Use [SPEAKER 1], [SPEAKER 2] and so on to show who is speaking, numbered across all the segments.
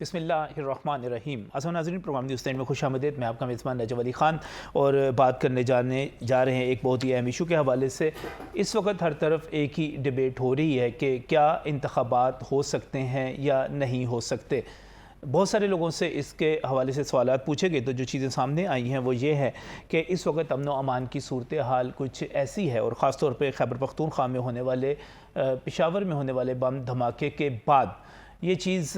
[SPEAKER 1] बिस्मिल्लाहिर्रहमानिर्रहीम। अस्सलाम नाज़रीन, प्रोग्राम न्यूज़ में खुशामदीद। मैं आपका मेज़बान नजब अली ख़ान और बात करने जा रहे हैं एक बहुत ही अहम इशू के हवाले से। इस वक्त हर तरफ एक ही डिबेट हो रही है कि क्या इंतख़ाबात हो सकते हैं या नहीं हो सकते। बहुत सारे लोगों से इसके हवाले से सवालात पूछे गए तो जो चीज़ें सामने आई हैं वो ये है कि इस वक्त अमन व अमान की सूरत हाल कुछ ऐसी है, और ख़ास तौर पर खैबर पख्तूनख्वा में होने वाले पेशावर में होने वाले बम धमाके के बाद ये चीज़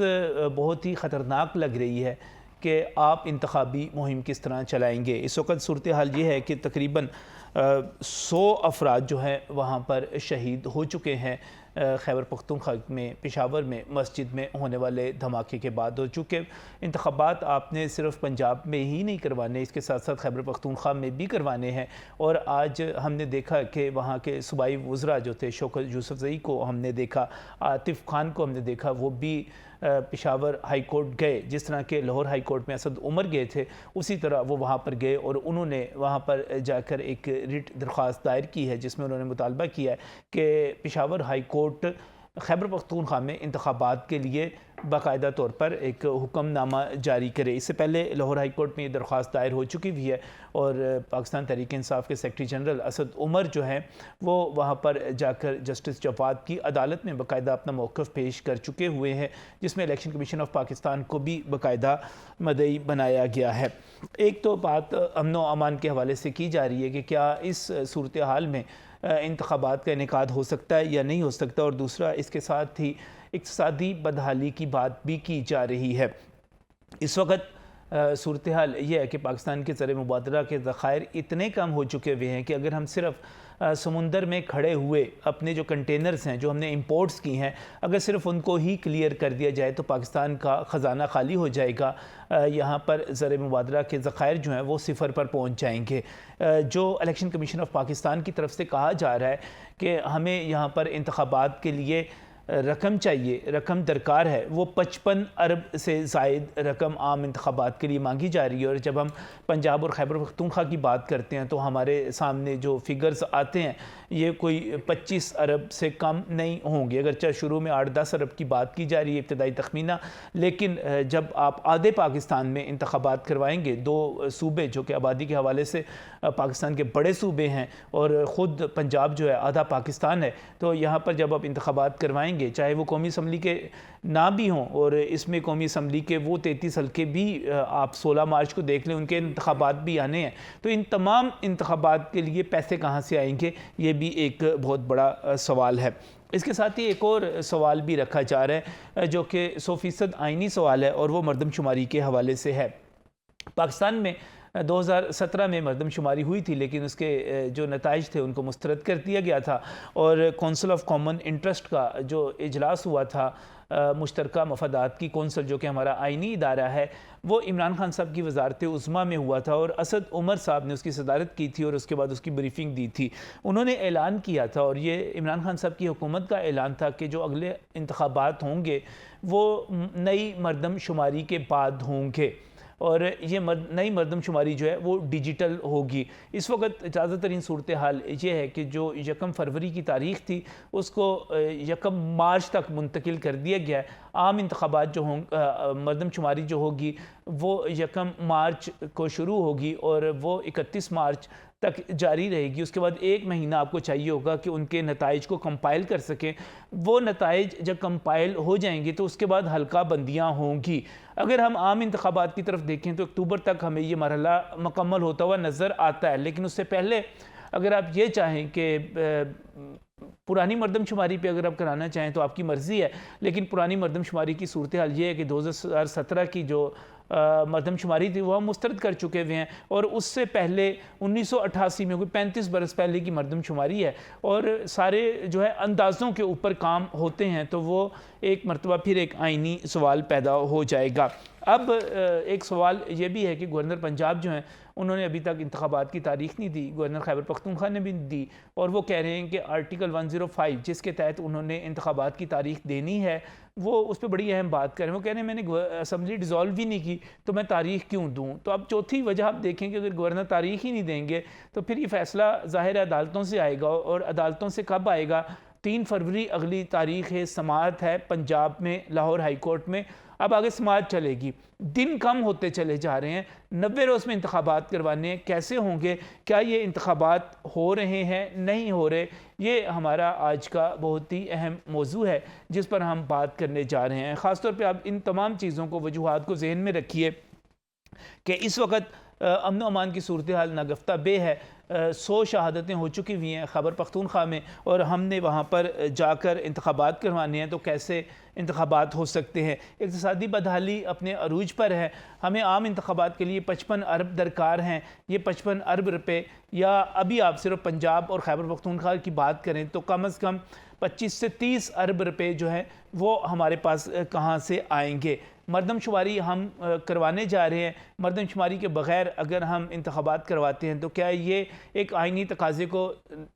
[SPEAKER 1] बहुत ही ख़तरनाक लग रही है कि आप इंतखाबी मुहिम किस तरह चलाएँगे। इस वक्त सूरत हाल ये है कि तकरीबन 100 अफराद जो हैं वहाँ पर शहीद हो चुके हैं खैबर पख्तूनख्वा में पेशावर में मस्जिद में होने वाले धमाके के बाद। हो चुके इंतखाबात आपने सिर्फ पंजाब में ही नहीं करवाने, इसके साथ साथ खैबर पख्तूनख्वा में भी करवाने हैं। और आज हमने देखा कि वहाँ के सूबाई वज़रा जो थे, शौकत यूसुफ़ज़ई को हमने देखा, आतिफ़ खान को हमने देखा, वो भी पेशावर हाई कोर्ट गए। जिस तरह के लाहौर हाई कोर्ट में असद उमर गए थे उसी तरह वो वहाँ पर गए और उन्होंने वहाँ पर जाकर एक रिट दरख्वास्त दायर की है जिसमें उन्होंने मुतालबा किया है कि पेशावर हाई कोर्ट खैबर पख्तूनख्वा में इंतखाबात के लिए बाकायदा तौर पर एक हुक्मनामा जारी करे। इससे पहले लाहौर हाई कोर्ट में ये दरख्वास्त दायर हो चुकी भी है और पाकिस्तान तहरीक इंसाफ के सेक्रेटरी जनरल असद उमर जो हैं वो वहाँ पर जाकर जस्टिस जवाद की अदालत में बाकायदा अपना मौक़िफ़ पेश कर चुके हुए हैं, जिसमें इलेक्शन कमीशन ऑफ पाकिस्तान को भी बाकायदा मदई बनाया गया है। एक तो बात अमन व अमान के हवाले से की जा रही है कि क्या इस सूरत हाल में इंतखाबात का इनेकाद हो सकता है या नहीं हो सकता, और दूसरा इसके साथ ही इक़्तिसादी बदहाली की बात भी की जा रही है। इस वक्त सूरत हाल ये है कि पाकिस्तान के ज़र मुबादला के ज़ख़ायर इतने कम हो चुके हुए हैं कि अगर हम सिर्फ़ समुंदर में खड़े हुए अपने जो कंटेनर्स हैं जो हमने इंपोर्ट्स की हैं, अगर सिर्फ़ उनको ही क्लियर कर दिया जाए तो पाकिस्तान का ख़जाना खाली हो जाएगा। यहाँ पर ज़र मुबादला के ज़ख़ायर जो हैं वो सिफ़र पर पहुँच जाएंगे। जो इलेक्शन कमीशन ऑफ पाकिस्तान की तरफ से कहा जा रहा है कि हमें यहाँ पर इंतखाबात के लिए रकम चाहिए, रकम दरकार है, वो 55 अरब से ज़ायद रकम आम इंतखाबात के लिए मांगी जा रही है। और जब हम पंजाब और खैबर पख्तूनख्वा की बात करते हैं तो हमारे सामने जो फिगर्स आते हैं ये कोई 25 अरब से कम नहीं होंगे। अगरचे शुरू में 8-10 अरब की बात की जा रही है इब्तदाई तखमीना, लेकिन जब आप आधे पाकिस्तान में इंतखाबात करवाएंगे, 2 सूबे जो कि आबादी के हवाले से पाकिस्तान के बड़े सूबे हैं और ख़ुद पंजाब जो है आधा पाकिस्तान है, तो यहाँ पर जब आप इंतखाबात करवाएंगे, चाहे वो कौमी असम्बली के ना भी हों, और इसमें कौमी असम्बली के वो 33 हल्के भी आप 16 मार्च को देख लें, उनके इंतखाबात भी आने हैं, तो इन तमाम इंतखाबात के लिए पैसे कहाँ से आएंगे, ये भी एक बहुत बड़ा सवाल है। इसके साथ ही एक और सवाल भी रखा जा रहा है जो कि 100% आइनी सवाल है, और वो मरदमशुमारी के हवाले से है। पाकिस्तान में 2017 में मरदमशुमारी हुई थी, लेकिन उसके जो नताइज थे उनको मुस्तरद कर दिया गया था, और कौंसिल ऑफ कॉमन इंटरेस्ट का जो इजलास हुआ था, मुश्तरका मफादात की कौंसिल जो कि हमारा आइनी इदारा है, वो इमरान खान साहब की वजारत उज़्मा में हुआ था और असद उमर साहब ने उसकी सदारत की थी और उसके बाद उसकी ब्रीफिंग दी थी। उन्होंने ऐलान किया था, और ये इमरान खान साहब की हुकूमत का ऐलान था कि जो अगले इंतखाबात होंगे वो नई मरदमशुमारी के बाद होंगे, और ये नई मरदमशुमारी जो है वो डिजिटल होगी। इस वक्त ज़्यादातरीन सूरत हाल ये है कि जो 1 फरवरी की तारीख़ थी उसको 1 मार्च तक मुंतकिल कर दिया गया है। आम इंतखाबात जो हों, मरदमशुमारी जो होगी वो 1 मार्च को शुरू होगी और वो 31 मार्च तक जारी रहेगी। उसके बाद 1 महीना आपको चाहिए होगा कि उनके नताइज को कंपाइल कर सकें। वो नताइज जब कंपाइल हो जाएंगे तो उसके बाद हल्का बंदियाँ होंगी। अगर हम आम इंतखाबात की तरफ देखें तो अक्टूबर तक हमें ये मरहला मुकम्मल होता हुआ नज़र आता है, लेकिन उससे पहले अगर आप ये चाहें कि पुरानी मरदमशुमारी पे अगर आप कराना चाहें तो आपकी मर्ज़ी है, लेकिन पुरानी मरदमशुमारी की सूरत हाल ये है कि 2017 की जो मरदमशुमारी थी वो हम मुस्तरद कर चुके हुए हैं, और उससे पहले 1988 में कोई 35 बरस पहले की मरदमशुमारी है, और सारे जो है अंदाज़ों के ऊपर काम होते हैं, तो वो एक मरतबा फिर एक आइनी सवाल पैदा हो जाएगा। अब एक सवाल ये भी है कि गवर्नर पंजाब जो हैं उन्होंने अभी तक इंतखाबात की तारीख़ नहीं दी, गवर्नर खैबर पख्तूनख्वा ने भी दी, और वो कह रहे हैं कि आर्टिकल 105 जिसके तहत उन्होंने इंतखाबात की तारीख़ देनी है वो उस पर बड़ी अहम बात करें। वो कह रहे हैं मैंने असम्बली डिज़ोल्व ही नहीं की तो मैं तारीख़ क्यों दूँ। तो अब चौथी वजह आप देखें कि अगर गवर्नर तारीख़ ही नहीं देंगे तो फिर ये फ़ैसला ज़ाहिर अदालतों से आएगा, और अदालतों से कब आएगा 3 फरवरी अगली तारीख है, समाअत है पंजाब में लाहौर हाई कोर्ट में। अब आगे समाअत चलेगी, दिन कम होते चले जा रहे हैं, 90 रोज़ में इंतखाबात करवाने हैं, कैसे होंगे, क्या ये इंतखाबात हो रहे हैं, नहीं हो रहे, ये हमारा आज का बहुत ही अहम मौजू है जिस पर हम बात करने जा रहे हैं। ख़ास तौर पे आप इन तमाम चीज़ों को, वजूहात को जहन में रखिए कि इस वक्त अमन अमान की सूरत हाल नागफ्ता बे है। 100 शहादतें हो चुकी हुई हैं खैबर पख्तूनख्वा में, और हमने वहाँ पर जाकर इंतखाबात करवाने हैं, तो कैसे इंतखाबात हो सकते हैं। इक़्तिसादी बदहाली अपने अरूज पर है, हमें आम इंतखाबात के लिए 55 अरब दरकार हैं। ये 55 अरब रुपये, या अभी आप सिर्फ पंजाब और खैबर पख्तूनख्वा की बात करें तो कम से कम 25 से 30 अरब रुपये जो हैं वो हमारे पास कहाँ से आएंगे। मरदमशुमारी हम करवाने जा रहे हैं, मरदमशुमारी के बग़ैर अगर हम इंतखाबात करवाते हैं तो क्या ये एक आइनी तकाज़े को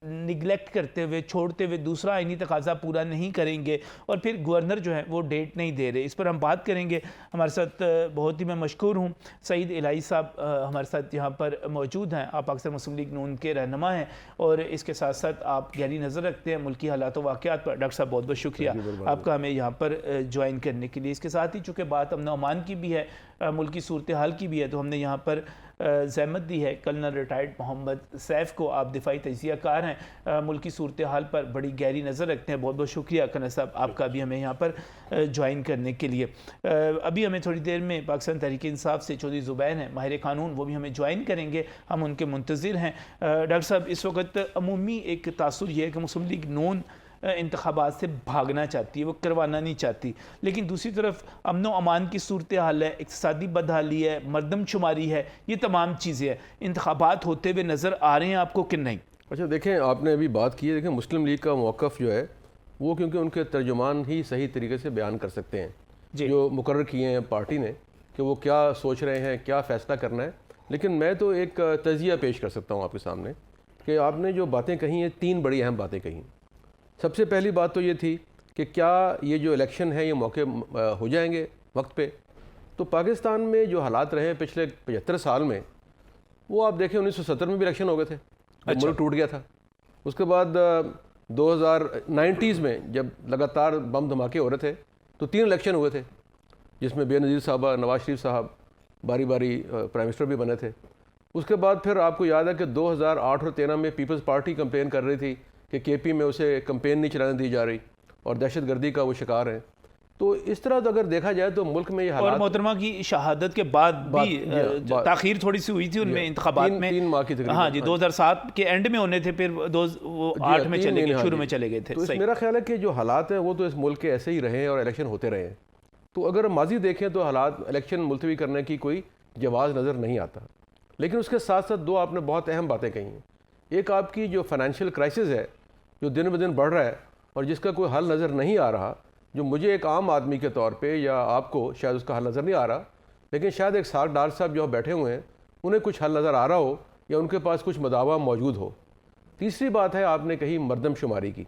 [SPEAKER 1] निगलेक्ट करते हुए, छोड़ते हुए दूसरा आइनी तकाज़ा पूरा नहीं करेंगे, और फिर गवर्नर जो है वो डेट नहीं दे रहे। इस पर हम बात करेंगे। हमारे साथ बहुत ही मैं मशकूर हूँ, सईद इलाही साहब हमारे साथ यहाँ पर मौजूद हैं। आप अक्सर मुस्लिम लीग नून के रहनुमा हैं और इसके साथ साथ आप गहरी नज़र रखते हैं मुल्की हालात व वाक़यात पर। डॉक्टर साहब बहुत बहुत शुक्रिया आपका हमें यहाँ पर ज्वाइन करने के लिए। इसके साथ ही चूँकि बात अमन अमान की भी है, मुल्की सूरत हाल की भी है, तो हमने यहाँ पर ज़हमत दी है कर्नल रिटायर्ड मोहम्मद सैफ़ को। आप दिफाई तजिया कार हैं, मुल्की सूरत हाल पर बड़ी गहरी नज़र रखते हैं। बहुत बहुत शुक्रिया कर्नल साहब आपका भी हमें यहाँ पर ज्वाइन करने के लिए। अभी हमें थोड़ी देर में पाकिस्तान तहरीक इंसाफ से चौधरी ज़ुबैर हैं माहिर कानून, वो भी हमें ज्वाइन करेंगे, हम उनके मुंतज़िर हैं। डॉक्टर साहब, इस वक्त अमूमी एक तासुर ये है कि मुस्लिम लीग नून इंतखाबात से भागना चाहती है, वो करवाना नहीं चाहती, लेकिन दूसरी तरफ अमन अमान की सूरत हाल है, इक़्तिसादी बदहाली है, मरदमशुमारी है, ये तमाम चीज़ें हैं। इंतखाबात होते हुए नज़र आ रहे हैं आपको कि नहीं?
[SPEAKER 2] अच्छा, देखें, आपने अभी बात की है, देखें मुस्लिम लीग का मौक़िफ़ जो है वो क्योंकि उनके तर्जुमान ही सही तरीके से बयान कर सकते हैं जो मुकर्रर किए हैं पार्टी ने कि वो क्या सोच रहे हैं, क्या फ़ैसला करना है। लेकिन मैं तो एक तज़िया पेश कर सकता हूँ आपके सामने कि आपने जो बातें कही हैं, 3 बड़ी अहम बातें कही। सबसे पहली बात तो ये थी कि क्या ये जो इलेक्शन है ये मौके हो जाएंगे वक्त पे। तो पाकिस्तान में जो हालात रहे हैं पिछले 75 साल में, वो आप देखें 1970 में भी इलेक्शन हो गए थे, मुल्क टूट गया था। उसके बाद 2090s में जब लगातार बम धमाके हो रहे थे तो 3 इलेक्शन हुए थे, जिसमें बेनज़ीर साहबा, नवाज शरीफ साहब बारी बारी प्राइम मिनिस्टर भी बने थे। उसके बाद फिर आपको याद है कि 2008 और 13 में पीपल्स पार्टी कंपेन कर रही थी कि केपी में उसे कंपेन नहीं चलाने दी जा रही और दहशतगर्दी का वो शिकार है। तो इस तरह तो अगर देखा जाए तो मुल्क में ये हालात,
[SPEAKER 1] और मोहतरमा की शहादत के बाद भी ताखीर थोड़ी सी हुई थी उनमें इंतखाबात में,
[SPEAKER 2] 3 माह की तकरीबन।
[SPEAKER 1] हाँ जी, 2007 के एंड में होने थे, फिर 2008 में चले गए, शुरू में चले गए थे।
[SPEAKER 2] तो मेरा ख्याल है कि जो हालात हैं वो तो इस मुल्क के ऐसे ही रहे हैं और इलेक्शन होते रहे हैं। तो अगर माजी देखें तो हालात इलेक्शन मुलतवी करने की कोई जवाज़ नज़र नहीं आता। लेकिन उसके साथ साथ 2 आपने बहुत अहम बातें कही हैं। एक आपकी जो फाइनेंशियल क्राइसिस है जो दिन ब दिन बढ़ रहा है और जिसका कोई हल नज़र नहीं आ रहा, जो मुझे एक आम आदमी के तौर पे या आपको शायद उसका हल नज़र नहीं आ रहा, लेकिन शायद एक सागदार साहब जो बैठे हुए हैं उन्हें कुछ हल नज़र आ रहा हो या उनके पास कुछ मदावा मौजूद हो। तीसरी बात है आपने कही मरदमशुमारी की।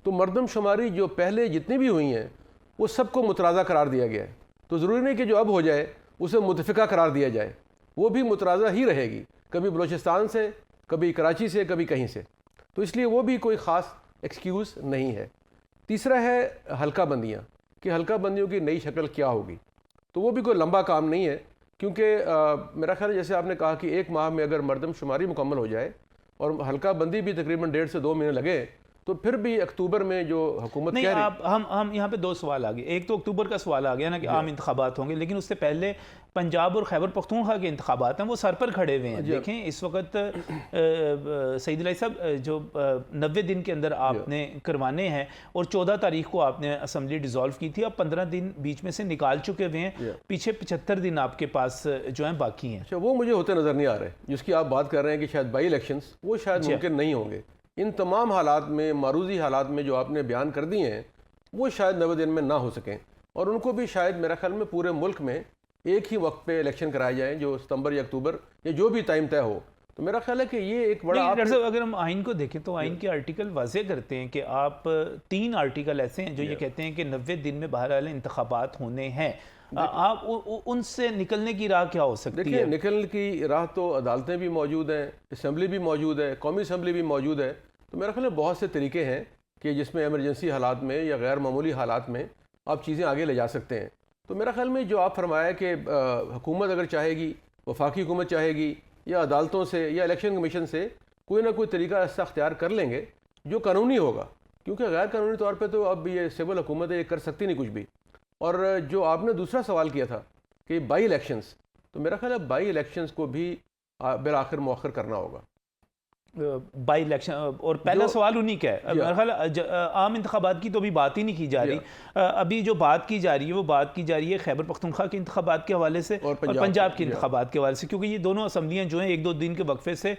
[SPEAKER 2] तो मरदमशुमारी जो पहले जितनी भी हुई हैं वो सबको मुतराज़ा करार दिया गया है। तो ज़रूरी नहीं कि जो अब हो जाए उसे मुतफ़िका करार दिया जाए, वो भी मुतराज़ा ही रहेगी, कभी बलूचिस्तान से, कभी कराची से, कभी कहीं से। तो इसलिए वो भी कोई ख़ास एक्सक्यूज़ नहीं है। तीसरा है हल्का बंदियाँ, कि हल्का बंदियों की नई शक्ल क्या होगी। तो वो भी कोई लंबा काम नहीं है, क्योंकि मेरा ख्याल है जैसे आपने कहा कि 1 माह में अगर मरदमशुमारी मुकम्मल हो जाए और हल्का बंदी भी तकरीबन 1.5 से 2 महीने लगे, तो फिर भी अक्टूबर में जो हुकूमत
[SPEAKER 1] नहीं,
[SPEAKER 2] कह रही,
[SPEAKER 1] हम यहाँ पे 2 सवाल आ गए। एक तो अक्टूबर का सवाल आ गया ना कि आम इंतखाबात होंगे, लेकिन उससे पहले पंजाब और खैबर पख्तूनख्वा के इंतखाबात हैं, वो सर पर खड़े हुए हैं। देखें इस वक्त सईद इलाही साहब, जो 90 दिन के अंदर आपने करवाने हैं और 14 तारीख को आपने असम्बली डिज़ोल्व की थी, अब 15 दिन बीच में से निकाल चुके हुए हैं, पीछे 75 दिन आपके पास जो हैं बाकी हैं।
[SPEAKER 2] अच्छा, वो मुझे होते नज़र नहीं आ रहे जिसकी आप बात कर रहे हैं कि शायद बाई इलेक्शंस, वो शायद मुमकिन नहीं होंगे। इन तमाम हालात में, मारूजी हालात में जो आपने बयान कर दिए हैं, वो शायद 90 दिन में ना हो सकें, और उनको भी शायद मेरा ख्याल में पूरे मुल्क में एक ही वक्त पे इलेक्शन कराए जाएं, जो सितंबर या अक्टूबर या जो भी टाइम तय हो। तो मेरा ख्याल है कि ये एक बड़ा
[SPEAKER 1] डॉक्टर साहब, अगर हम आइन को देखें तो आइन के आर्टिकल वाज़े करते हैं कि आप 3 आर्टिकल ऐसे हैं जो ये कहते हैं कि 90 दिन में बहरहाल इंतखाबात होने हैं। आप उनसे निकलने की राह क्या हो सकती है?
[SPEAKER 2] देखिए, निकलने की राह तो अदालतें भी मौजूद हैं, असम्बली भी मौजूद है, कौमी असम्बली भी मौजूद है। तो मेरा ख्याल है बहुत से तरीके हैं कि जिसमें एमरजेंसी हालात में या गैर मामूली हालात में आप चीज़ें आगे ले जा सकते हैं। तो मेरा ख्याल में जो आप फरमाया कि हुकूमत अगर चाहेगी, वफाकी हुकूमत चाहेगी या अदालतों से या इलेक्शन कमीशन से कोई ना कोई तरीका ऐसा अख्तियार कर लेंगे जो कानूनी होगा, क्योंकि गैर कानूनी तौर पे तो अब ये सिविल हुकूमत ये कर सकती नहीं कुछ भी। और जो आपने दूसरा सवाल किया था कि बाई इलेक्शंस, तो मेरा ख्याल है बाई इलेक्शंस को भी बिल आखिर मौखर करना होगा।
[SPEAKER 1] बाई इलेक्शन और पहला सवाल उन्हीं का है। मेरा ख्याल आम इंतखाबात की तो अभी बात ही नहीं की जा रही। अभी जो बात की जा रही है वो बात की जा रही है खैबर पख्तूनख्वा के इंतखाबात के हवाले से और पंजाब के इंतखाबात के हवाले से, क्योंकि ये दोनों असम्बलियाँ जो हैं 1-2 दिन के वक्फे से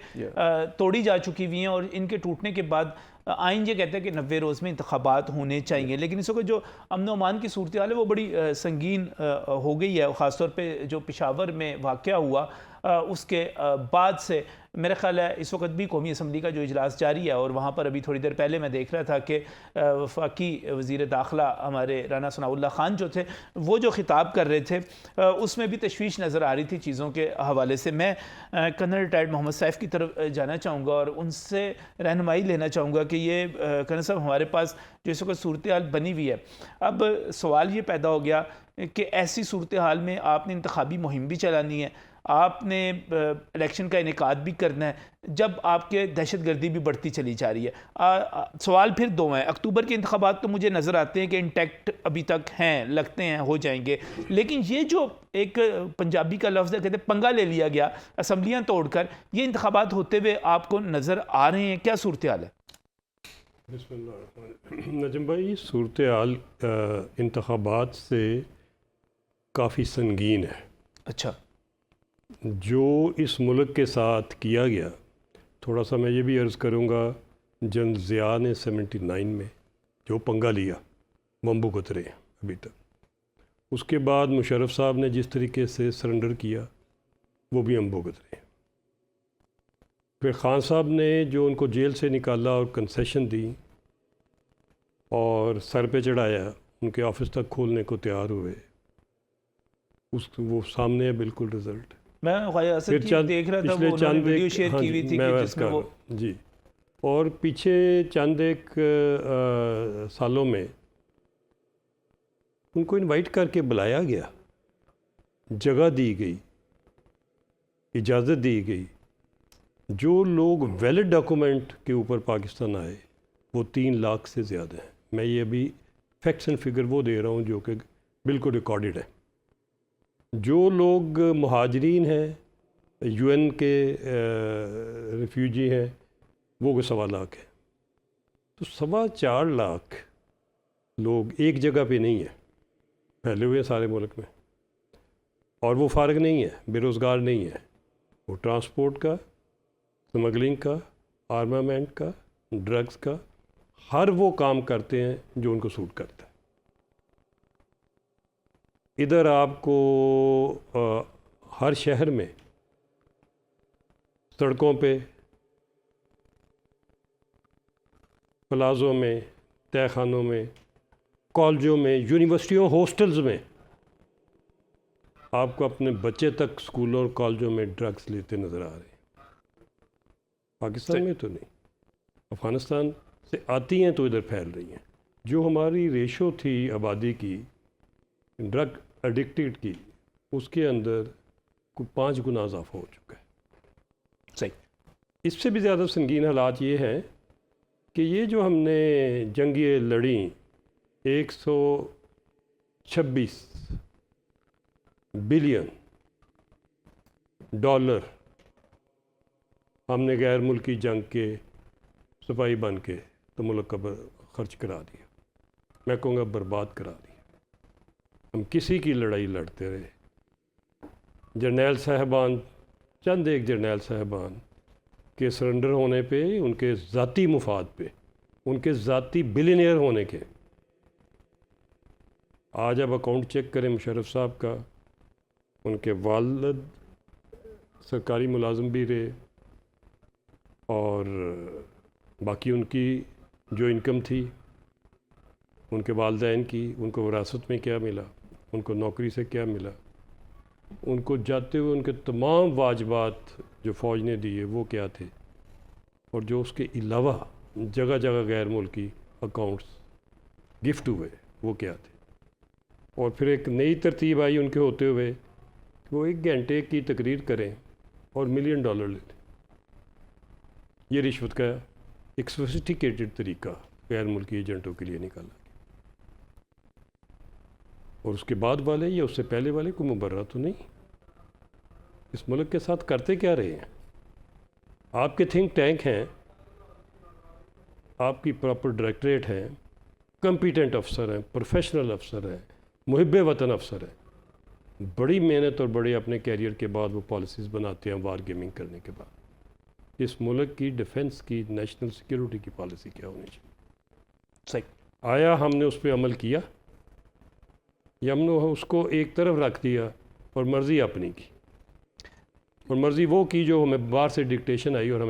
[SPEAKER 1] तोड़ी जा चुकी हुई हैं और इनके टूटने के बाद आइन ये कहता है कि 90 रोज़ में इंतखाबात होने चाहिए। लेकिन इस वक्त जो अमन अमान की सूरत हाल है वो बड़ी संगीन हो गई है। ख़ासतौर पर जो पेशावर में वाक़या हुआ उसके बाद से मेरा ख्याल है इस वक्त भी कौमी असम्बली का जो इजलास जारी है और वहाँ पर अभी थोड़ी देर पहले मैं देख रहा था कि वफाकी वज़ीर दाखिला हमारे राना सनाउल्लाह खान जो थे वो जो ख़िताब कर रहे थे उसमें भी तशवीश नज़र आ रही थी चीज़ों के हवाले से। मैं कर्नल रिटायर्ड मोहम्मद सैफ की तरफ जाना चाहूँगा और उनसे रहनुमाई लेना चाहूँगा कि ये कर्नल साहब हमारे पास जो इस वक्त सूरत हाल बनी हुई है, अब सवाल ये पैदा हो गया कि ऐसी सूरत हाल में आपने इंतखाबी मुहिम भी चलानी है, आपने इलेक्शन का इनेकाद भी करना है, जब आपके दहशत गर्दी भी बढ़ती चली जा रही है। सवाल फिर दो हैं। अक्टूबर के इंतखाबात तो मुझे नज़र आते हैं कि इंटैक्ट अभी तक हैं, लगते हैं हो जाएंगे, लेकिन ये जो एक पंजाबी का लफ्ज़ है कहते पंगा ले लिया गया असम्बलियाँ तोड़कर, ये इंतखाबात होते हुए आपको नज़र आ रहे हैं, क्या सूरत हाल है?
[SPEAKER 3] नजम भाई, सूरत हाल इंतखाबात से काफ़ी संगीन है।
[SPEAKER 1] अच्छा,
[SPEAKER 3] जो इस मुल्क के साथ किया गया, थोड़ा सा मैं ये भी अर्ज़ करूँगा, जनरल ज़िया ने 79 में जो पंगा लिया, बम्बू उतरे अभी तक, उसके बाद मुशर्रफ साहब ने जिस तरीके से सरेंडर किया वो भी अम्बू उतरे। फिर ख़ान साहब ने जो उनको जेल से निकाला और कंसेशन दी और सर पे चढ़ाया, उनके ऑफिस तक खोलने को तैयार हुए, वो सामने है बिल्कुल रिज़ल्ट।
[SPEAKER 1] मैं देख रहा था वो उन्होंने वीडियो शेयर की हुई थी कि जिसमें वो
[SPEAKER 3] जी, और पीछे चंद एक सालों में उनको इनवाइट करके बुलाया गया, जगह दी गई, इजाज़त दी गई। जो लोग वैलिड डॉक्यूमेंट के ऊपर पाकिस्तान आए वो 3 लाख से ज़्यादा हैं। मैं ये अभी फैक्ट्स एंड फिगर वो दे रहा हूँ जो कि बिल्कुल रिकॉर्डेड है। जो लोग मुहाजिरीन हैं, यूएन के रिफ्यूजी हैं, वो 1.25 लाख है। तो 4.25 लाख लोग एक जगह पे नहीं है, फैले हुए हैं सारे मुल्क में, और वो फारग नहीं है, बेरोज़गार नहीं है। वो ट्रांसपोर्ट का, स्मगलिंग का, आर्मामेंट का, ड्रग्स का, हर वो काम करते हैं जो उनको सूट करता है। इधर आपको हर शहर में, सड़कों पे, प्लाज़ों में, तहखानों में, कॉलेजों में, यूनिवर्सिटियों, हॉस्टल्स में आपको अपने बच्चे तक स्कूलों और कॉलेजों में ड्रग्स लेते नज़र आ रहे हैं। पाकिस्तान में तो नहीं, अफ़गानिस्तान से आती हैं तो इधर फैल रही हैं। जो हमारी रेशो थी आबादी की ड्रग एडिक्टेड की, उसके अंदर कोई 5 गुना इजाफा हो चुका है।
[SPEAKER 1] सही।
[SPEAKER 3] इससे भी ज़्यादा संगीन हालात ये हैं कि ये जो हमने जंगियाँ लड़ी, 126 बिलियन डॉलर हमने गैर मुल्की जंग के सिपाही बन के तो मुल्क का खर्च करा दिया, मैं कहूँगा बर्बाद करा दिया। हम किसी की लड़ाई लड़ते रहे। जर्नैल साहबान, चंद एक जर्नैल साहबान के सरेंडर होने पे, उनके ज़ाती मुफाद पे, उनके ज़ाती बिलियनियर होने के, आज आप अकाउंट चेक करें मुशर्रफ साहब का, उनके वालिद सरकारी मुलाजिम भी रहे और बाकी उनकी जो इनकम थी, उनके वालिदैन की, उनको विरासत में क्या मिला, उनको नौकरी से क्या मिला, उनको जाते हुए उनके तमाम वाजबात जो फ़ौज ने दिए वो क्या थे, और जो उसके अलावा जगह जगह गैर मुल्की अकाउंट्स गिफ्ट हुए वो क्या थे, और फिर एक नई तरतीब आई उनके होते हुए कि वो 1 घंटे की तकरीर करें और $1 मिलियन ले लें। ये रिश्वत का एक सोफिस्टिकेटेड तरीका गैर मुल्की एजेंटों के लिए निकाला, और उसके बाद वाले या उससे पहले वाले को मुबर्रा तो नहीं। इस मुल्क के साथ करते क्या रहे हैं? आपके थिंक टैंक हैं, आपकी प्रॉपर डायरेक्टरेट है, कंपिटेंट अफसर हैं, प्रोफेशनल अफसर हैं, मुहिब्बे वतन अफसर हैं, बड़ी मेहनत और बड़े अपने कैरियर के बाद वो पॉलिसीज़ बनाते हैं वार गेमिंग करने के बाद। इस मुल्क की डिफेंस की, नेशनल सिक्योरिटी की पॉलिसी क्या होनी चाहिए?
[SPEAKER 1] सही।
[SPEAKER 3] आया हमने उस पर अमल किया या हमने उसको एक तरफ रख दिया और मर्ज़ी अपनी की, और मर्ज़ी वो की जो हमें बाहर से डिक्टेशन आई और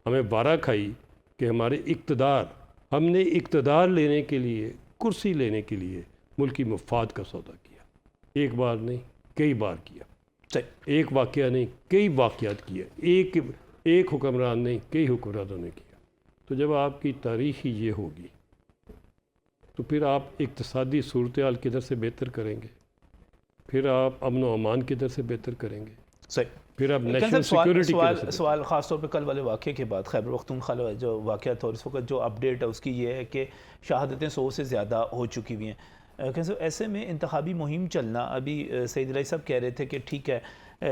[SPEAKER 3] हमें वारा खाई कि हमारे इक़्तिदार, हमने इक़्तिदार लेने के लिए, कुर्सी लेने के लिए मुल्की मफाद का सौदा किया। एक बार नहीं, कई बार किया।
[SPEAKER 1] सही।
[SPEAKER 3] एक वाक़या नहीं, कई वाक़यात किए। एक हुक्मरान नहीं, कई हुक्मरानों ने किया। तो जब आपकी तारीख़ ही ये होगी तो फिर आप इक़्तिसादी सूरत हाल किधर से बेहतर करेंगे? फिर आप अमन व अमान किधर से बेहतर करेंगे?
[SPEAKER 1] सही।
[SPEAKER 3] फिर आप नेशनल सिक्योरिटी
[SPEAKER 1] सवाल ख़ास तौर पे कल वाले वाक़े के बाद खैबर पख्तूनख्वा जो वाक़या था और इस वक्त जो अपडेट है उसकी ये है कि शहादतें 100 से ज़्यादा हो चुकी हुई हैं। कैसे ऐसे में इंतखाबी मुहिम चलना, अभी सईद अली साहब कह रहे थे कि ठीक है,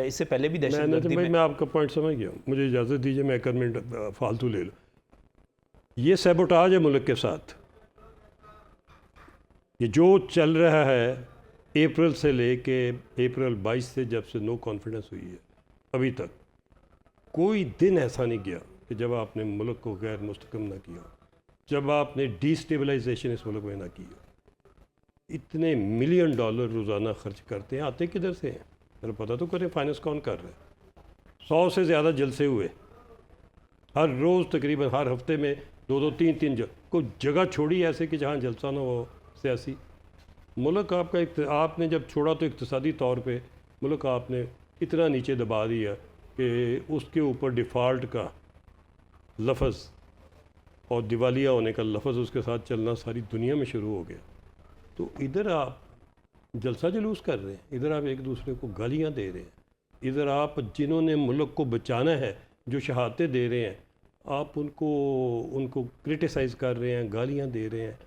[SPEAKER 1] इससे पहले भी दहशतगर्दी में।
[SPEAKER 3] मैं आपका पॉइंट समझ गया, मुझे इजाज़त दीजिए, मैं 1 मिनट फालतू ले लूँ। ये सैबोटाज है मुल्क के साथ। ये जो चल रहा है अप्रैल से लेके अप्रैल 22 से, जब से नो कॉन्फिडेंस हुई है अभी तक, कोई दिन ऐसा नहीं गया कि जब आपने मुल्क को गैर मुस्तकम ना किया, जब आपने डिस्टेबलाइजेशन इस मुल्क में ना की। इतने $1 मिलियन रोज़ाना खर्च करते हैं, आते किधर से हैं? मेरा पता तो करें, फाइनेंस कौन कर रहा है? 100 से ज़्यादा जलसे हुए हर रोज़, तकरीबन हर हफ्ते में 2-2, 3-3 कोई जगह छोड़ी ऐसे कि जहाँ जलसा ना हो सियासी। मुल्क आपका आपने जब छोड़ा तो इक़्तिसादी तौर पे मुल्क आपने इतना नीचे दबा दिया कि उसके ऊपर डिफ़ॉल्ट का लफ्ज़ और दिवालिया होने का लफ्ज़ उसके साथ चलना सारी दुनिया में शुरू हो गया। तो इधर आप जलसा जुलूस कर रहे हैं, इधर आप एक दूसरे को गालियाँ दे रहे हैं, इधर आप जिन्होंने मुल्क को बचाना है, जो शहादतें दे रहे हैं, आप उनको क्रिटिसाइज़ कर रहे हैं, गालियाँ दे रहे हैं।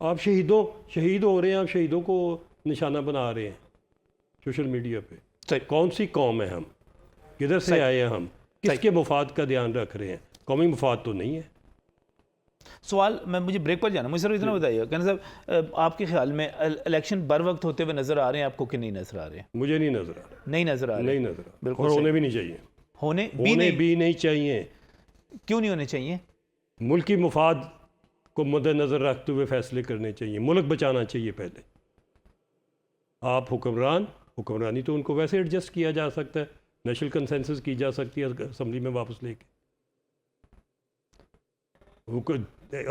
[SPEAKER 3] आप शहीद हो रहे हैं, आप शहीदों को निशाना बना रहे हैं सोशल मीडिया पे। कौन सी कौम है हम? किधर से आए हैं हम? किसके मुफाद का ध्यान रख रहे हैं? कौमी मुफाद तो नहीं है।
[SPEAKER 1] सवाल, मुझे ब्रेक पर जाना, मुझे सिर्फ इतना बताइए कहना साहब, आपके ख्याल में इलेक्शन बर वक्त होते हुए नज़र आ रहे हैं आपको कि नहीं नज़र आ रहे हैं?
[SPEAKER 3] मुझे नहीं नज़र आ रहा।
[SPEAKER 1] नहीं नज़र आ रहे?
[SPEAKER 3] नहीं नज़र आ रहा,
[SPEAKER 1] बिल्कुल।
[SPEAKER 3] और होने भी नहीं चाहिए।
[SPEAKER 1] होने
[SPEAKER 3] भी नहीं चाहिए।
[SPEAKER 1] क्यों नहीं होने चाहिए?
[SPEAKER 3] मुल्की मुफाद को मद्देनज़र रखते हुए फैसले करने चाहिए। मुल्क बचाना चाहिए पहले। आप हुक्मरानी तो उनको वैसे एडजस्ट किया जा सकता है, नेशनल कंसेंसस की जा सकती है असम्बली में वापस लेके।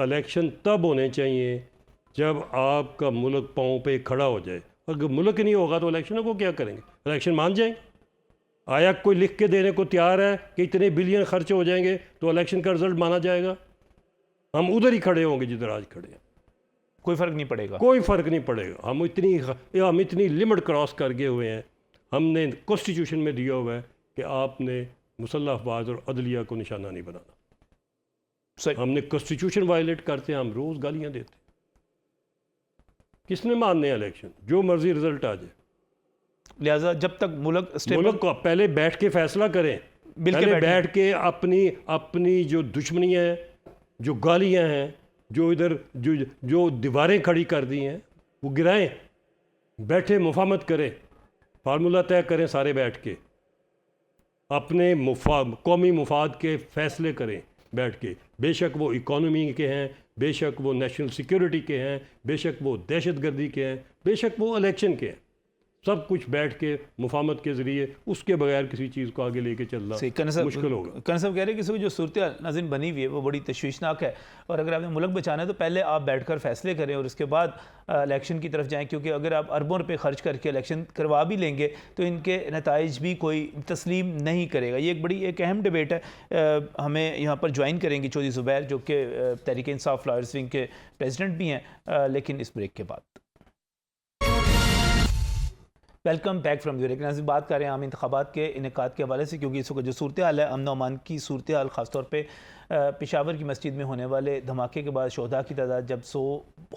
[SPEAKER 3] इलेक्शन तब होने चाहिए जब आपका मुल्क पाँव पे खड़ा हो जाए। अगर मुल्क नहीं होगा तो इलेक्शनों को क्या करेंगे? इलेक्शन मान जाएंगे? आया कोई लिख के देने को तैयार है कि इतने बिलियन खर्च हो जाएंगे तो इलेक्शन का रिजल्ट माना जाएगा? हम उधर ही खड़े होंगे जिधर आज खड़े हैं।
[SPEAKER 1] कोई फ़र्क नहीं पड़ेगा।
[SPEAKER 3] कोई फ़र्क नहीं पड़ेगा। हम इतनी लिमिट क्रॉस कर गए हुए हैं। हमने कॉन्स्टिट्यूशन में दिया हुआ है कि आपने मुसल्लह अफवाज और अदलिया को निशाना नहीं बनाना।
[SPEAKER 1] सही।
[SPEAKER 3] हमने कॉन्स्टिट्यूशन वायलेट करते हैं, हम रोज़ गालियाँ देते हैं। किसने मानने हैं इलेक्शन? जो मर्जी रिजल्ट आ जाए।
[SPEAKER 1] लिहाजा जब तक मुल्क
[SPEAKER 3] को पहले बैठ के फैसला करें, पहले बैठ के अपनी जो दुश्मनियाँ हैं, जो गालियाँ हैं, जो इधर जो दीवारें खड़ी कर दी हैं, वो गिराएं। बैठे मुफाहमत करें, फार्मूला तय करें, सारे बैठ के अपने कौमी मुफाद के फैसले करें बैठ के। बेशक वो इकॉनमी के हैं, बेशक वो नेशनल सिक्योरिटी के हैं, बेशक वो दहशतगर्दी के हैं, बेशक वो इलेक्शन के हैं। सब कुछ बैठ के मुफाहमत के ज़रिए उसके बगैर किसी चीज़ को आगे लेके चलना मुश्किल होगा।
[SPEAKER 1] कर्ण साहब कह रहे हैं कि जो सूरत नाज़रीन बनी हुई है वो बड़ी तशवीशनाक है, और अगर आपने मुल्क बचाना है तो पहले आप बैठकर फैसले करें और उसके बाद इलेक्शन की तरफ जाएं, क्योंकि अगर आप अरबों रुपये खर्च करके इलेक्शन करवा भी लेंगे तो इनके नताइज भी कोई तस्लीम नहीं करेगा। ये एक अहम डिबेट है। हमें यहाँ पर ज्वाइन करेंगे चौधरी ज़ुबैर जो कि तहरीक इंसाफ लॉयर्स विंग के प्रेसिडेंट भी हैं, लेकिन इस ब्रेक के बाद। Welcome back from the break. बात कर रहे हैं आम इंतखाबात के इनेकाद के हवाले से, क्योंकि इस वक्त जो सूरत हाल है, अमन अमान की सूरत हाल, ख़ासतौर पर पेशावर की मस्जिद में होने वाले धमाके के बाद शोहदा की तादाद जब 100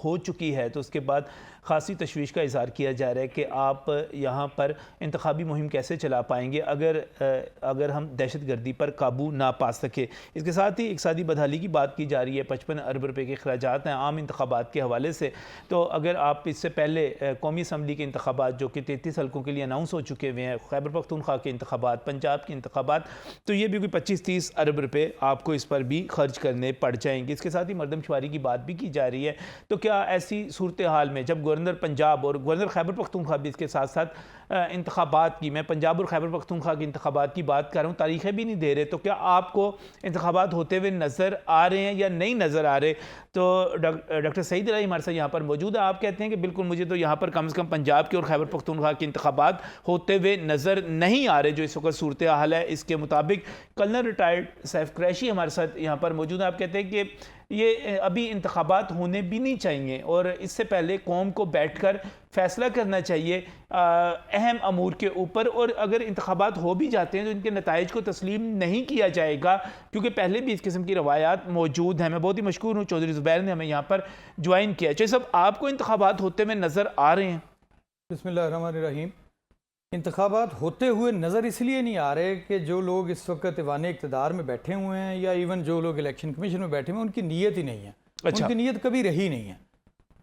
[SPEAKER 1] हो चुकी है तो उसके बाद ख़ासी तशवीश का इज़हार किया जा रहा है कि आप यहाँ पर इंतखाबी मुहिम कैसे चला पाएंगे अगर हम दहशत गर्दी पर काबू ना पा सके। इसके साथ ही इक़्तिसादी बदहाली की बात की जा रही है। 55 अरब रुपये के अखराजात हैं आम इंतखाबात के हवाले से। तो अगर आप इससे पहले कौमी असम्बली के इंतखाबात जो कि 33 हल्कों के लिए अनाउंस हो चुके हुए हैं, खैबर पख्तूनख्वा के इंतखाबात, पंजाब के इंतखाबात, तो ये भी कोई 25-30 अरब रुपये आपको इस पर भी खर्च करने पड़ जाएंगे। इसके साथ ही मरदमशुमारी की बात भी की जा रही है। तो क्या ऐसी सूरत हाल में जब गवर्नर पंजाब और गवर्नर खैबर पख्तूनख्वा भी इसके साथ साथ इंतखाबात की, मैं पंजाब और खैबर पख्तूनख्वा के इंतखाबात की बात कर रहा हूँ, तारीखें भी नहीं दे रहे, तो क्या आपको इंतखाबात होते हुए नज़र आ रहे हैं या नहीं नज़र आ रहे? तो डॉक्टर सईद इलाही हमारे साथ यहाँ पर मौजूद है। आप कहते हैं कि बिल्कुल मुझे तो यहाँ पर कम से कम पंजाब के और खैबर पख्तूनख्वा के इंतखाबात होते हुए नज़र नहीं आ रहे जो इस वक्त सूरत हाल है। इसके मुताबिक कर्नल रिटायर्ड सैफ कुरैशी हमारे साथ यहाँ पर मौजूद है। आप कहते हैं कि ये अभी इंतखाबात होने भी नहीं चाहिए और इससे पहले कौम को बैठकर फैसला करना चाहिए अहम अमूर के ऊपर, और अगर इंतखाबात हो भी जाते हैं तो इनके नताइज को तस्लीम नहीं किया जाएगा, क्योंकि पहले भी इस किस्म की रवायात मौजूद हैं। मैं बहुत ही मशकूर हूँ चौधरी ज़ुबैर ने हमें यहाँ पर ज्वाइन किया। चौधरी साहब, आपको इंतखाबात होते हुए नज़र आ रहे हैं?
[SPEAKER 4] बिस्मिल्लाहिर्रहमानिर्रहीम। इंतखाबात होते हुए नज़र इसलिए नहीं आ रहे कि जो लोग इस वक्त ऐवान इक़्तिदार में बैठे हुए हैं या इवन जो लोग इलेक्शन कमीशन में बैठे हुए हैं उनकी नीयत ही नहीं है।
[SPEAKER 1] अच्छा।
[SPEAKER 4] उनकी नीयत कभी रही नहीं है,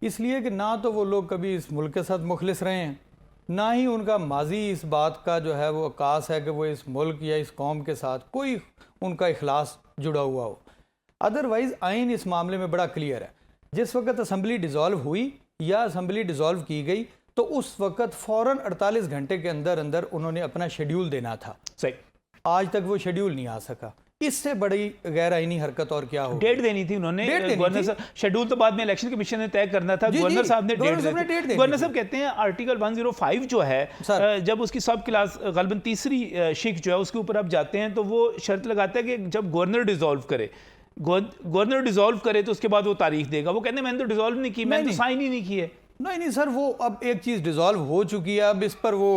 [SPEAKER 4] इसलिए कि ना तो वो लोग कभी इस मुल्क के साथ मुखलिस रहे हैं, ना ही उनका माजी इस बात का जो है वो अकास है कि वो इस मुल्क या इस कौम के साथ कोई उनका इखलास जुड़ा हुआ हो। अदरवाइज़ आइन इस मामले में बड़ा क्लियर है। जिस वक्त असम्बली डिज़ोल्व हुई या असम्बली डिज़ोल्व की गई तो उस वक्त फ़ौरन 48 घंटे के अंदर अंदर उन्होंने अपना शेड्यूल देना था।
[SPEAKER 1] सही।
[SPEAKER 4] आज तक वो शेड्यूल नहीं आ सका। इससे बड़ी गैर आईनी हरकत और क्या हो?
[SPEAKER 1] डेट देनी थी उन्होंने। गवर्नर साहब, शेड्यूल तो बाद में इलेक्शन कमीशन ने तय करना था, गवर्नर साहब ने डेट दी। गवर्नर साहब कहते हैं आर्टिकल 105 जो है, जब उसकी सब क्लास गलबन तीसरी शिक जो है उसके ऊपर आप जाते हैं तो वो शर्त लगाता है कि जब गवर्नर डिसॉल्व करे, गवर्नर डिसॉल्व करे तो उसके बाद वो तारीख देगा। वो कहते हैं मैंने तो डिसॉल्व नहीं की, मैंने तो साइन ही नहीं किए।
[SPEAKER 4] नहीं सर, वो अब एक चीज़ डिसॉल्व हो चुकी है। अब इस पर वो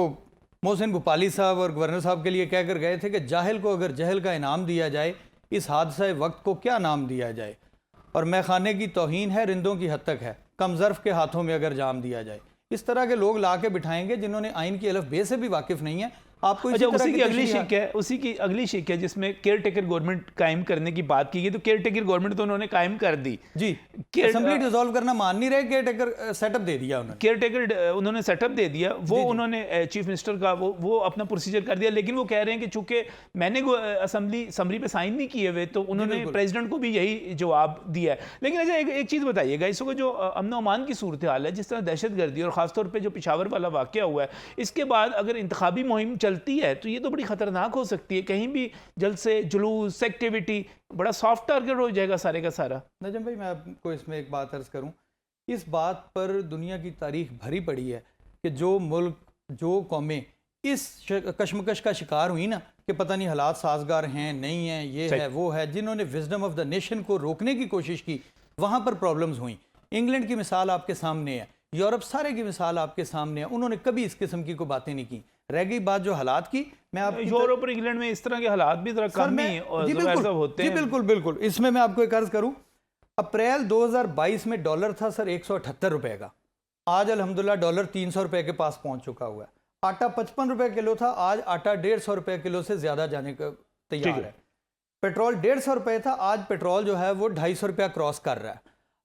[SPEAKER 4] मोहसिन भोपाली साहब और गवर्नर साहब के लिए कह कर गए थे कि जाहिल को अगर जहल का इनाम दिया जाए, इस हादसा वक्त को क्या नाम दिया जाए, और मैखाने की तौहीन है, रिंदों की हद तक है, कम ज़र्फ़ के हाथों में अगर जाम दिया जाए। इस तरह के लोग ला के बिठाएंगे जिन्होंने आइन की अलफ बे से भी वाकिफ़ नहीं है। आपको
[SPEAKER 1] अच्छा, उसी की अगली शिक है जिसमें केयर टेकर गवर्नमेंट कायम करने की बात की गई, तो केयर टेकर गवर्नमेंट तो उन्होंने कायम कर दी।
[SPEAKER 4] जी, असेंबली डिसॉल्व करना मान नहीं रहे, केयर टेकर सेटअप दे दिया उन्होंने।
[SPEAKER 1] केयर टेकर उन्होंने सेटअप दे दिया, वो उन्होंने चीफ मिनिस्टर का वो अपना प्रोसीजर कर दिया, लेकिन वो कह रहे हैं कि चूंकि मैंने असम्बली पे साइन नहीं किए हुए तो उन्होंने प्रेसिडेंट को भी यही जवाब दिया है। लेकिन अच्छा, एक चीज़ बताइएगा, इस वक्त जो अमन अमान की सूरत हाल है, जिस तरह दहशत गर्दी और ख़ासतौर पर जो पेशावर वाला वाक़या हुआ है, इसके बाद अगर इंतखाबी मुहिम चलती है तो ये तो बड़ी ख़तरनाक हो सकती है। कहीं भी जलसे, जुलूस, एक्टिविटी, बड़ा सॉफ्ट टारगेट हो जाएगा सारे का सारा।
[SPEAKER 4] नजम भाई, मैं आपको इसमें एक बात अर्ज़ करूं, इस बात पर दुनिया की तारीख भरी पड़ी है कि जो मुल्क, जो कौमें इस कशमकश का शिकार हुई ना कि पता नहीं हालात साजगार हैं नहीं हैं, ये है वो है, जिन्होंने विजडम ऑफ द नेशन को रोकने की कोशिश की, वहाँ पर प्रॉब्लम्स हुई। इंग्लैंड की मिसाल आपके सामने है, यूरोप सारे की मिसाल आपके सामने है, उन्होंने कभी इस किस्म की कोई बातें नहीं की। रह गई बात जो हालात की, मैं आप
[SPEAKER 1] यूरोप और इंग्लैंड में इस तरह के हालात भी जरा कम ही होते हैं।
[SPEAKER 4] बिल्कुल। इसमें मैं आपको एक अर्ज करूं, अप्रैल 2022 में डॉलर था सर 178 रुपए का, आज अल्हम्दुलिल्लाह डॉलर 300 रुपए के पास पहुंच चुका हुआ है। आटा 55 रुपए किलो था, आज आटा 150 रुपए किलो से ज्यादा जाने का तैयार है। पेट्रोल 150 रुपए था, आज पेट्रोल जो है वो 250 रुपया क्रॉस कर रहा है।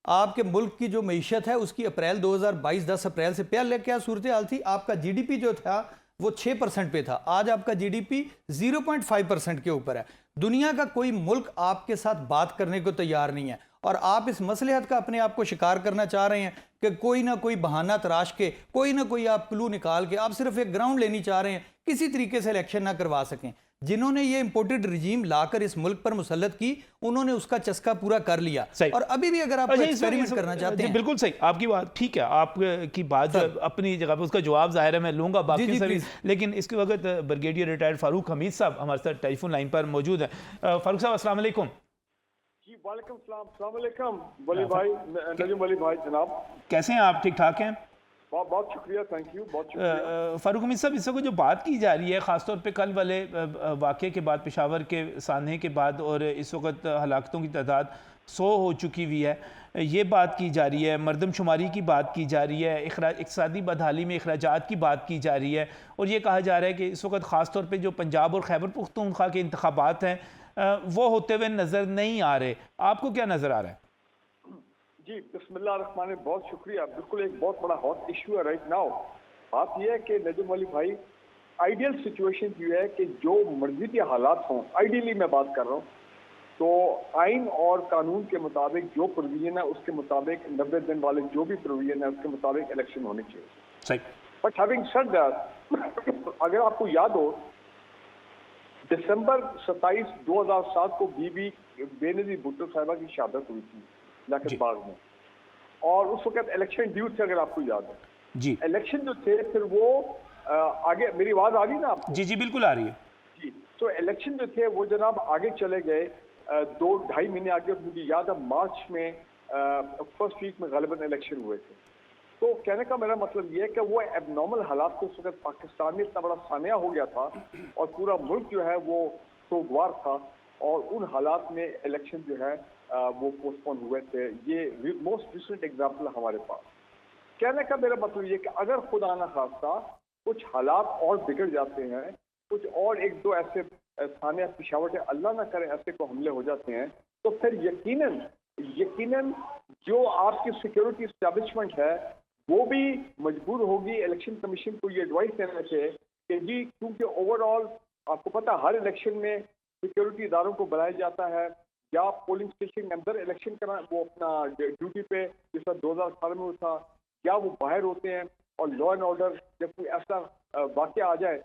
[SPEAKER 4] आपके मुल्क की जो मईशत है उसकी अप्रैल 2022 10 अप्रैल से पहले क्या सूरत हाल थी? आपका जीडीपी जो था वो 6% पे था, आज आपका जीडीपी 0.5% के ऊपर है। दुनिया का कोई मुल्क आपके साथ बात करने को तैयार नहीं है। और आप इस मसलहत का अपने आप को शिकार करना चाह रहे हैं कि कोई ना कोई बहाना तराश के, कोई ना कोई आप क्लू निकाल के आप सिर्फ एक ग्राउंड लेनी चाह रहे हैं, किसी तरीके से इलेक्शन ना करवा सकें। जिन्होंने ये इंपोर्टेड रिजीम लाकर इस मुल्क पर मुसल्लत की, उन्होंने उसका चस्का पूरा कर लिया। और अभी भी अगर आप एक्सपेरिमेंट करना चाहते हैं,
[SPEAKER 1] बिल्कुल सही, आपकी बात ठीक है, आपकी बात अपनी जगह पे, उसका जवाब जाहिर है मैं लूंगा बाकी सभी, लेकिन इसके वक्त ब्रिगेडियर रिटायर्ड फारूक हमीद साहब हमारे साथ टेलीफोन लाइन पर मौजूद है। फारूक साहब अस्सलाम वालेकुम।
[SPEAKER 5] जी वालेकुम सलाम, अस्सलाम वालेकुम वली भाई, नजम वली भाई जनाब,
[SPEAKER 1] कैसे हैं आप? ठीक ठाक हैं?
[SPEAKER 5] बहुत बहुत शुक्रिया, थैंक यू, बहुत शुक्रिया।
[SPEAKER 1] फारूक हमीद साहब, इस वक्त जो बात की जा रही है ख़ासतौर पे कल वाले वाक़े के बाद, पेशावर के सानहे के बाद, और इस वक्त हलाकतों की तादाद 100 हो चुकी हुई है, ये बात की जा रही है, मरदमशुमारी की बात की जा रही है, इक़्तिसादी बदहाली में अखराजात की बात की जा रही है, और ये कहा जा रहा है कि इस वक्त ख़ासतौर पे जो पंजाब और खैबर पख्तूनख्वा के इंतखाबात हैं वो होते हुए नज़र नहीं आ रहे। आपको क्या नज़र आ रहा है?
[SPEAKER 5] जी बिस्मिल्लाह रहमान, बहुत शुक्रिया। बिल्कुल एक बहुत बड़ा हॉट इशू है राइट नाउ। बात यह है कि नजम वली भाई, आइडियल सिचुएशन ये है कि जो मर्जी के हालात हों, आइडियली मैं बात कर रहा हूँ, तो आइन और कानून के मुताबिक जो प्रोविजन है उसके मुताबिक 90 दिन वाले जो भी प्रोविजन है उसके मुताबिक इलेक्शन होने चाहिए।
[SPEAKER 1] सही।
[SPEAKER 5] बट हैविंग सेड दैट, अगर आपको याद हो, दिसंबर 27 2007 को बीबी बेनजीर भुट्टो साहिबा की शहादत हुई थी लाकिन बाग में, और उस वक्त इलेक्शन ड्यू थे, अगर आपको याद है
[SPEAKER 1] जी।
[SPEAKER 5] इलेक्शन जो थे फिर वो आगे, मेरी आवाज आ रही ना आपको?
[SPEAKER 1] जी जी बिल्कुल आ रही है
[SPEAKER 5] जी। तो इलेक्शन जो थे वो जनाब आगे चले गए, 2-2.5 महीने आगे। मुझे याद है मार्च में फर्स्ट वीक में गालिबन इलेक्शन हुए थे। तो कहने का मेरा मतलब ये है कि वो एबनॉर्मल हालात को उस वक्त पाकिस्तान में इतना बड़ा सानिया हो गया था और पूरा मुल्क जो है वो सोगवार था, और उन हालात में इलेक्शन जो है वो पोस्टपोन हुए थे। ये मोस्ट रिसेंट एग्जाम्पल हमारे पास। कहने का मेरा मतलब ये कि अगर खुदा ना खास्ता कुछ हालात और बिगड़ जाते हैं, कुछ और एक दो ऐसे सानिया पिशावट अल्लाह ना करे ऐसे को हमले हो जाते हैं, तो फिर यकीनन जो आपकी सिक्योरिटी इस्टेब्लिशमेंट है वो भी मजबूर होगी इलेक्शन कमीशन को ये एडवाइस देने से कि जी, क्योंकि ओवरऑल आपको पता हर इलेक्शन में सिक्योरिटी इदारों को बुलाया जाता है, या पोलिंग स्टेशन के अंदर इलेक्शन करा, वो अपना ड्यूटी पे जैसा 2018 में था, या वो बाहर होते हैं, और लॉ एंड ऑर्डर जब कोई ऐसा वाक़या आ जाए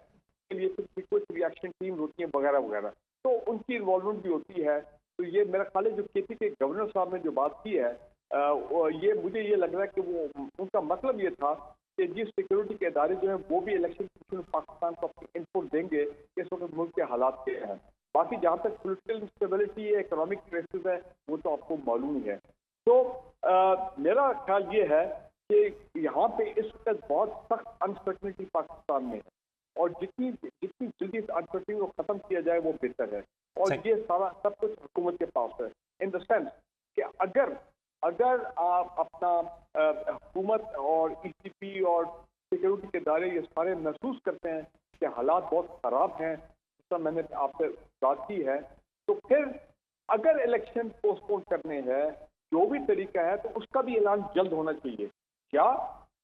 [SPEAKER 5] के लिए फिर कुछ रिएक्शन टीम होती है वगैरह वगैरह, तो उनकी इन्वॉल्वमेंट भी होती है। तो ये मेरा ख्याल है जो केपी के गवर्नर साहब ने जो बात की है, ये मुझे ये लग रहा है कि वो उनका मतलब ये था कि जिस सिक्योरिटी के इदारे जो हैं वो भी इलेक्शन कमीशन पाकिस्तान को अपनी इनपुट देंगे कि इस वक्त मुल्क के हालात क्या हैं। बाकी जहाँ तक पोलिटिकल इंस्टेबिलिटी है, इकोनॉमिक क्राइसिस है, वो तो आपको मालूम ही है। तो मेरा ख्याल ये है कि यहाँ पे इस वक्त बहुत सख्त अनसर्टनिटी पाकिस्तान में है, और जितनी जल्दी इस अनसर्टनिटी को खत्म किया जाए वो बेहतर है। और ये सारा सब कुछ हुकूमत के पास है, इन द सेंस कि अगर आप अपना हुकूमत और ECP और सिक्योरिटी के दायरे ये सारे महसूस करते हैं कि हालात बहुत ख़राब हैं, जिसका मैंने आपसे बात की है, तो फिर अगर इलेक्शन पोस्टपोन करने हैं जो भी तरीका है, तो उसका भी ऐलान जल्द होना चाहिए। क्या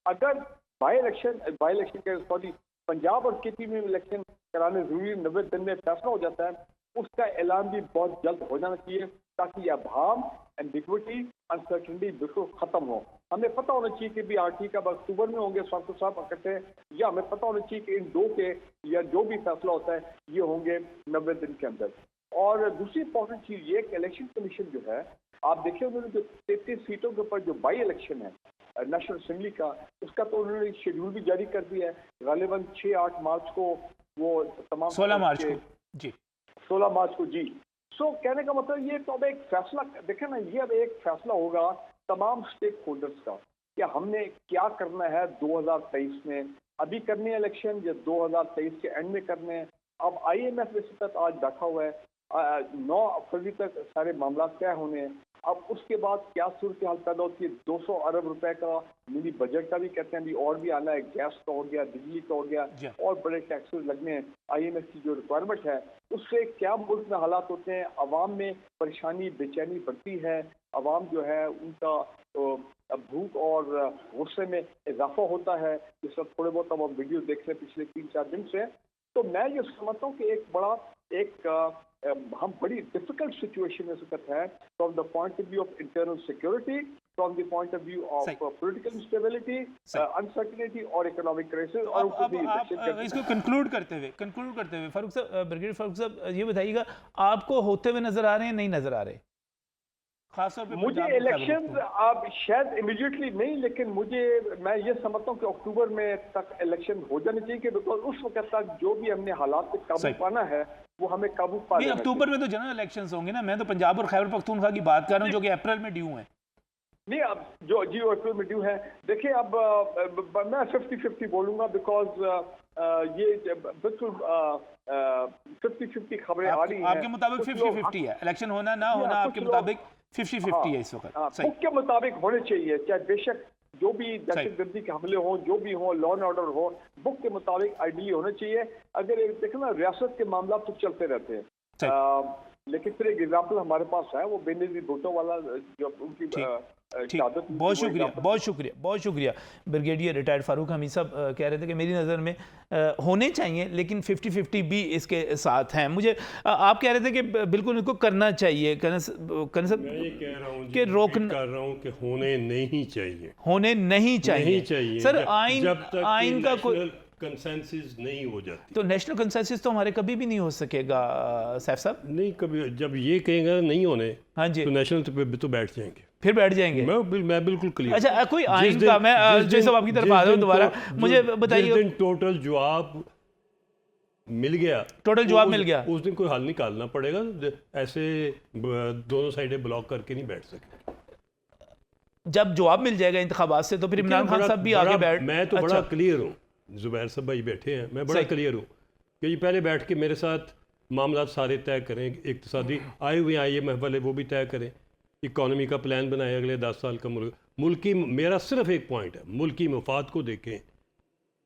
[SPEAKER 5] अगर बाई इलेक्शन पंजाब और KP में इलेक्शन कराने जरूरी 90 दिन में फैसला हो जाता है, उसका ऐलान भी बहुत जल्द हो जाना चाहिए, ताकि अभाम, एम्बिग्विटी, अनसर्टेनिटी बिल्कुल खत्म हो। हमें पता होना चाहिए कि भी RT का अक्टूबर में होंगे साहब इकट्ठे, या हमें पता होना चाहिए कि इन दो के या जो भी फैसला होता है ये होंगे 90 दिन के अंदर। और दूसरी इंपॉर्टेंट चीज़ ये कि इलेक्शन कमीशन जो है, आप देखिए उन्होंने जो 33 सीटों के ऊपर जो बाई इलेक्शन है नेशनल असेंबली का, उसका तो उन्होंने शेड्यूल भी जारी कर दिया है। गालिबन 6-8 मार्च को वो तमाम
[SPEAKER 1] 16 मार्च को जी
[SPEAKER 5] 16 मार्च को जी। सो कहने का मतलब ये तो अब एक फैसला देखें ना, ये अब एक फैसला होगा तमाम स्टेक होल्डर्स का कि हमने क्या करना है 2023 में, अभी करने हैं इलेक्शन या 2023 के एंड में करने हैं। अब IMF इस तक आज बैठा हुआ है, 9 फरवरी तक सारे मामला तय होने हैं। अब उसके बाद क्या सूरत हाल पैदा होती है, 200 अरब रुपए का मिनी बजट का भी कहते हैं अभी और भी आना है, गैस का हो गया, बिजली का हो गया, और बड़े टैक्सेस लगने हैं। IMF की जो रिक्वायरमेंट है उससे क्या मुल्क में हालात होते हैं, अवाम में परेशानी बेचैनी बढ़ती है, अवाम जो है उनका भूख और गुस्से में इजाफा होता है। जिस वक्त थोड़े बहुत अब हम वीडियो देख रहे हैं पिछले 3-4 दिन से, तो मैं ये समझता हूँ कि हम बड़ी डिफिकल्ट सिचुएशन में इस वक्त है, from the point of view of internal security, from the point of view of political instability, uncertainty और इकोनॉमिक क्राइसिस। और
[SPEAKER 1] अब आप इसको कंक्लूड करते हुए फारूक साहब, ब्रिगेडियर फारूक साहब, ये बताइएगा, आपको होते हुए नजर आ रहे हैं, नहीं नजर आ रहे? खासतौर पे
[SPEAKER 5] मुझे इलेक्शंस आप शायद इमीडिएटली नहीं, लेकिन मैं ये समझता हूँ कि अक्टूबर में तक इलेक्शन हो जाने चाहिए, बिकॉज उस वक्त तक जो भी हमने हालात पे काबू पाना है वो हमें काबू पा लेना चाहिए।
[SPEAKER 1] अक्टूबर में तो जनरल इलेक्शंस होंगे ना, मैं तो पंजाब और खैबर पख्तूनख्वा की बात कर रहा हूँ जो कि अप्रैल में ड्यू हैं।
[SPEAKER 5] नहीं, अब जो अप्रैल में ड्यू है, देखिए अब मैं 50-50 बोलूंगा, बिकॉज ये बिल्कुल 50-50 खबरें आ रही हैं।
[SPEAKER 1] आपके मुताबिक 50-50 है, इलेक्शन होना ना होना आपके मुताबिक 50-50 है इस वक्त?
[SPEAKER 5] बुक के मुताबिक होने चाहिए, चाहे बेशक जो भी दहशतगर्दी के हमले हों, जो भी हो, लॉ एंड ऑर्डर हो, बुक के मुताबिक आइडियली होने चाहिए। अगर देखें ना, रियासत के मामला तो चलते रहते हैं, लेकिन फिर एक एग्जाम्पल हमारे पास है, वो बेनजीर भुट्टो वाला, जो उनकी
[SPEAKER 1] बहुत शुक्रिया ब्रिगेडियर रिटायर्ड फारूक हमीद साहब कह रहे थे कि मेरी नज़र में होने चाहिए, लेकिन 50-50 भी इसके साथ हैं। मुझे आप कह रहे थे कि बिल्कुल इनको करना चाहिए,
[SPEAKER 3] मैं ये कह रहा हूँ
[SPEAKER 1] कि रोकना
[SPEAKER 3] कर रहा हूँ कि होने नहीं
[SPEAKER 1] चाहिए सर। आइन का कोई
[SPEAKER 3] कंसेंसस नहीं हो जाती
[SPEAKER 1] तो नेशनल कंसेंसस तो हमारे कभी भी नहीं हो सकेगा सैफ साहब।
[SPEAKER 3] नहीं, कभी जब ये कहेंगे नहीं होने,
[SPEAKER 1] हाँ जी,
[SPEAKER 3] तो नेशनल तो बैठ जाएंगे,
[SPEAKER 1] फिर बैठ जाएंगे।
[SPEAKER 3] मैं बिल्कुल क्लियर।
[SPEAKER 1] अच्छा, कोई आइन का, मैं जय साहब आपकी तरफ आ रहा हूँ दोबारा, मुझे बताइए।
[SPEAKER 3] जिस दिन टोटल जवाब मिल गया,
[SPEAKER 1] उस
[SPEAKER 3] दिन कोई हल निकालना पड़ेगा। ऐसे दोनों साइडें ब्लॉक करके नहीं बैठ सकते।
[SPEAKER 1] जब जवाब मिल जाएगा इंतखाबात से, तो फिर इमरान खान साहब भी आगे बैठ।
[SPEAKER 3] मैं तो बड़ा क्लियर हूँ, जुबैर साहब भाई बैठे हैं, मैं बड़ा क्लियर हूँ कि ये पहले बैठ के मेरे साथ मामला सारे तय करें, इक्तिसादी आए हुए IMF वाले वो भी तय करें, इकॉनमी का प्लान बनाए अगले 10 साल का। मुल्की, मेरा सिर्फ एक पॉइंट है, मुल्की मफाद को देखें।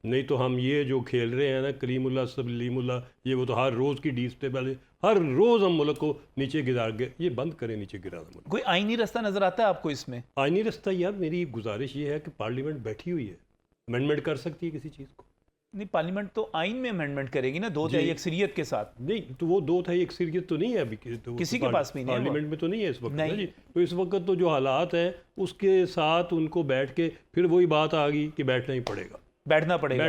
[SPEAKER 3] नहीं तो हम ये जो खेल रहे हैं ना, करीमुल्ला सबलीमुल्ला, ये वो तो हर रोज़ की डिस्टेबल, हर रोज़ हम मुल्क को नीचे गिरा गए, ये बंद करें नीचे गिराना।
[SPEAKER 1] कोई आईनी रास्ता नजर आता है आपको इसमें?
[SPEAKER 3] आईनी रास्ता यार, मेरी गुजारिश ये है कि पार्लियामेंट बैठी हुई है, अमेंडमेंट कर सकती है किसी चीज़ को।
[SPEAKER 1] नहीं, पार्लियामेंट तो आइन में अमेंडमेंट करेगी ना 2/3 अक्सरियत के साथ।
[SPEAKER 3] नहीं, तो वो 2/3 अक्सरियत तो नहीं है अभी, तो
[SPEAKER 1] किसी के पास भी नहीं,
[SPEAKER 3] पार्लियामेंट में तो नहीं है इस वक्त
[SPEAKER 1] नहीं।
[SPEAKER 3] जी। तो इस वक्त तो जो हालात हैं उसके साथ उनको बैठ के फिर वही बात आ गई कि बैठना ही पड़ेगा,
[SPEAKER 1] बैठना पड़ेगा।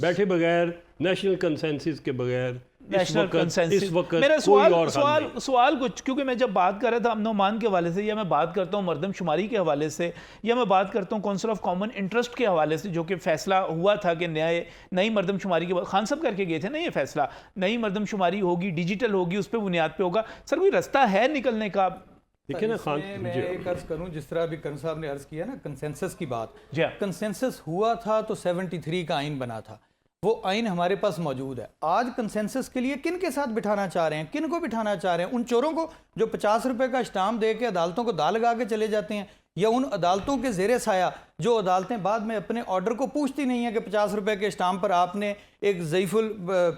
[SPEAKER 3] बैठे बगैर, नेशनल कंसेंसस के बगैर
[SPEAKER 1] नेशनल कंसेंसस। मेरा सवाल कुछ, क्योंकि मैं जब बात कर रहा था अमन अमान के हवाले से, या मैं बात करता हूँ मरदमशुमारी के हवाले से, या मैं बात करता हूँ काउंसिल ऑफ कॉमन इंटरेस्ट के हवाले से, जो कि फैसला हुआ था कि नई मरदमशुमारी के बाद खान साहब करके गए थे ना ये फैसला, नई मरदमशुमारी होगी, डिजिटल होगी, उस पर बुनियाद पे होगा। सर, कोई रास्ता है निकलने का?
[SPEAKER 3] देखिए ना खान,
[SPEAKER 4] मैं एक अर्ज करूं, जिस तरह अभी करण साहब ने अर्ज किया ना कंसेंसस की बात,
[SPEAKER 1] कंसेंसस
[SPEAKER 4] हुआ था तो 73 का आइन बना था, वो आइन हमारे पास मौजूद है। आज कंसेंसस के लिए किन के साथ बिठाना चाह रहे हैं, किन को बिठाना चाह रहे हैं? उन चोरों को जो 50 रुपए का स्टाम्प दे के अदालतों को दाल लगा के चले जाते हैं, या उन अदालतों के जेरे साया जो अदालतें बाद में अपने ऑर्डर को पूछती नहीं है कि 50 रुपए के स्टाम्प पर आपने एक ज़ईफुल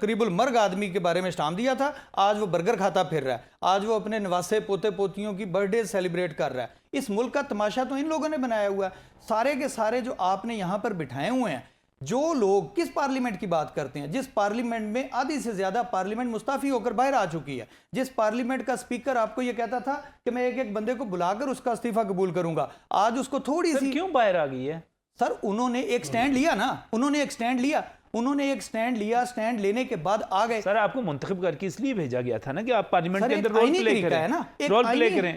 [SPEAKER 4] करीबुल मर्ग आदमी के बारे में स्टाम्प दिया था, आज वो बर्गर खाता फिर रहा है, आज वो अपने नवासे पोते पोतियों की बर्थडे सेलिब्रेट कर रहा है। इस मुल्क का तमाशा तो इन लोगों ने बनाया हुआ है। सारे के सारे जो आपने यहाँ पर बिठाए हुए हैं, जो लोग किस पार्लियामेंट की बात करते हैं, जिस पार्लियामेंट में आधी से ज्यादा पार्लियामेंट मुस्ताफी होकर बाहर आ चुकी है, जिस पार्लियामेंट का स्पीकर आपको यह कहता था कि मैं एक एक बंदे को बुलाकर उसका इस्तीफा कबूल करूंगा, आज उसको थोड़ी सी
[SPEAKER 1] क्यों बाहर आ गई है?
[SPEAKER 4] सर, उन्होंने एक स्टैंड लिया ना, उन्होंने एक स्टैंड लिया, स्टैंड लेने के बाद आ गए।
[SPEAKER 1] सर, आपको मुंतखब करके इसलिए भेजा गया था ना कि आप पार्लियामेंट के अंदर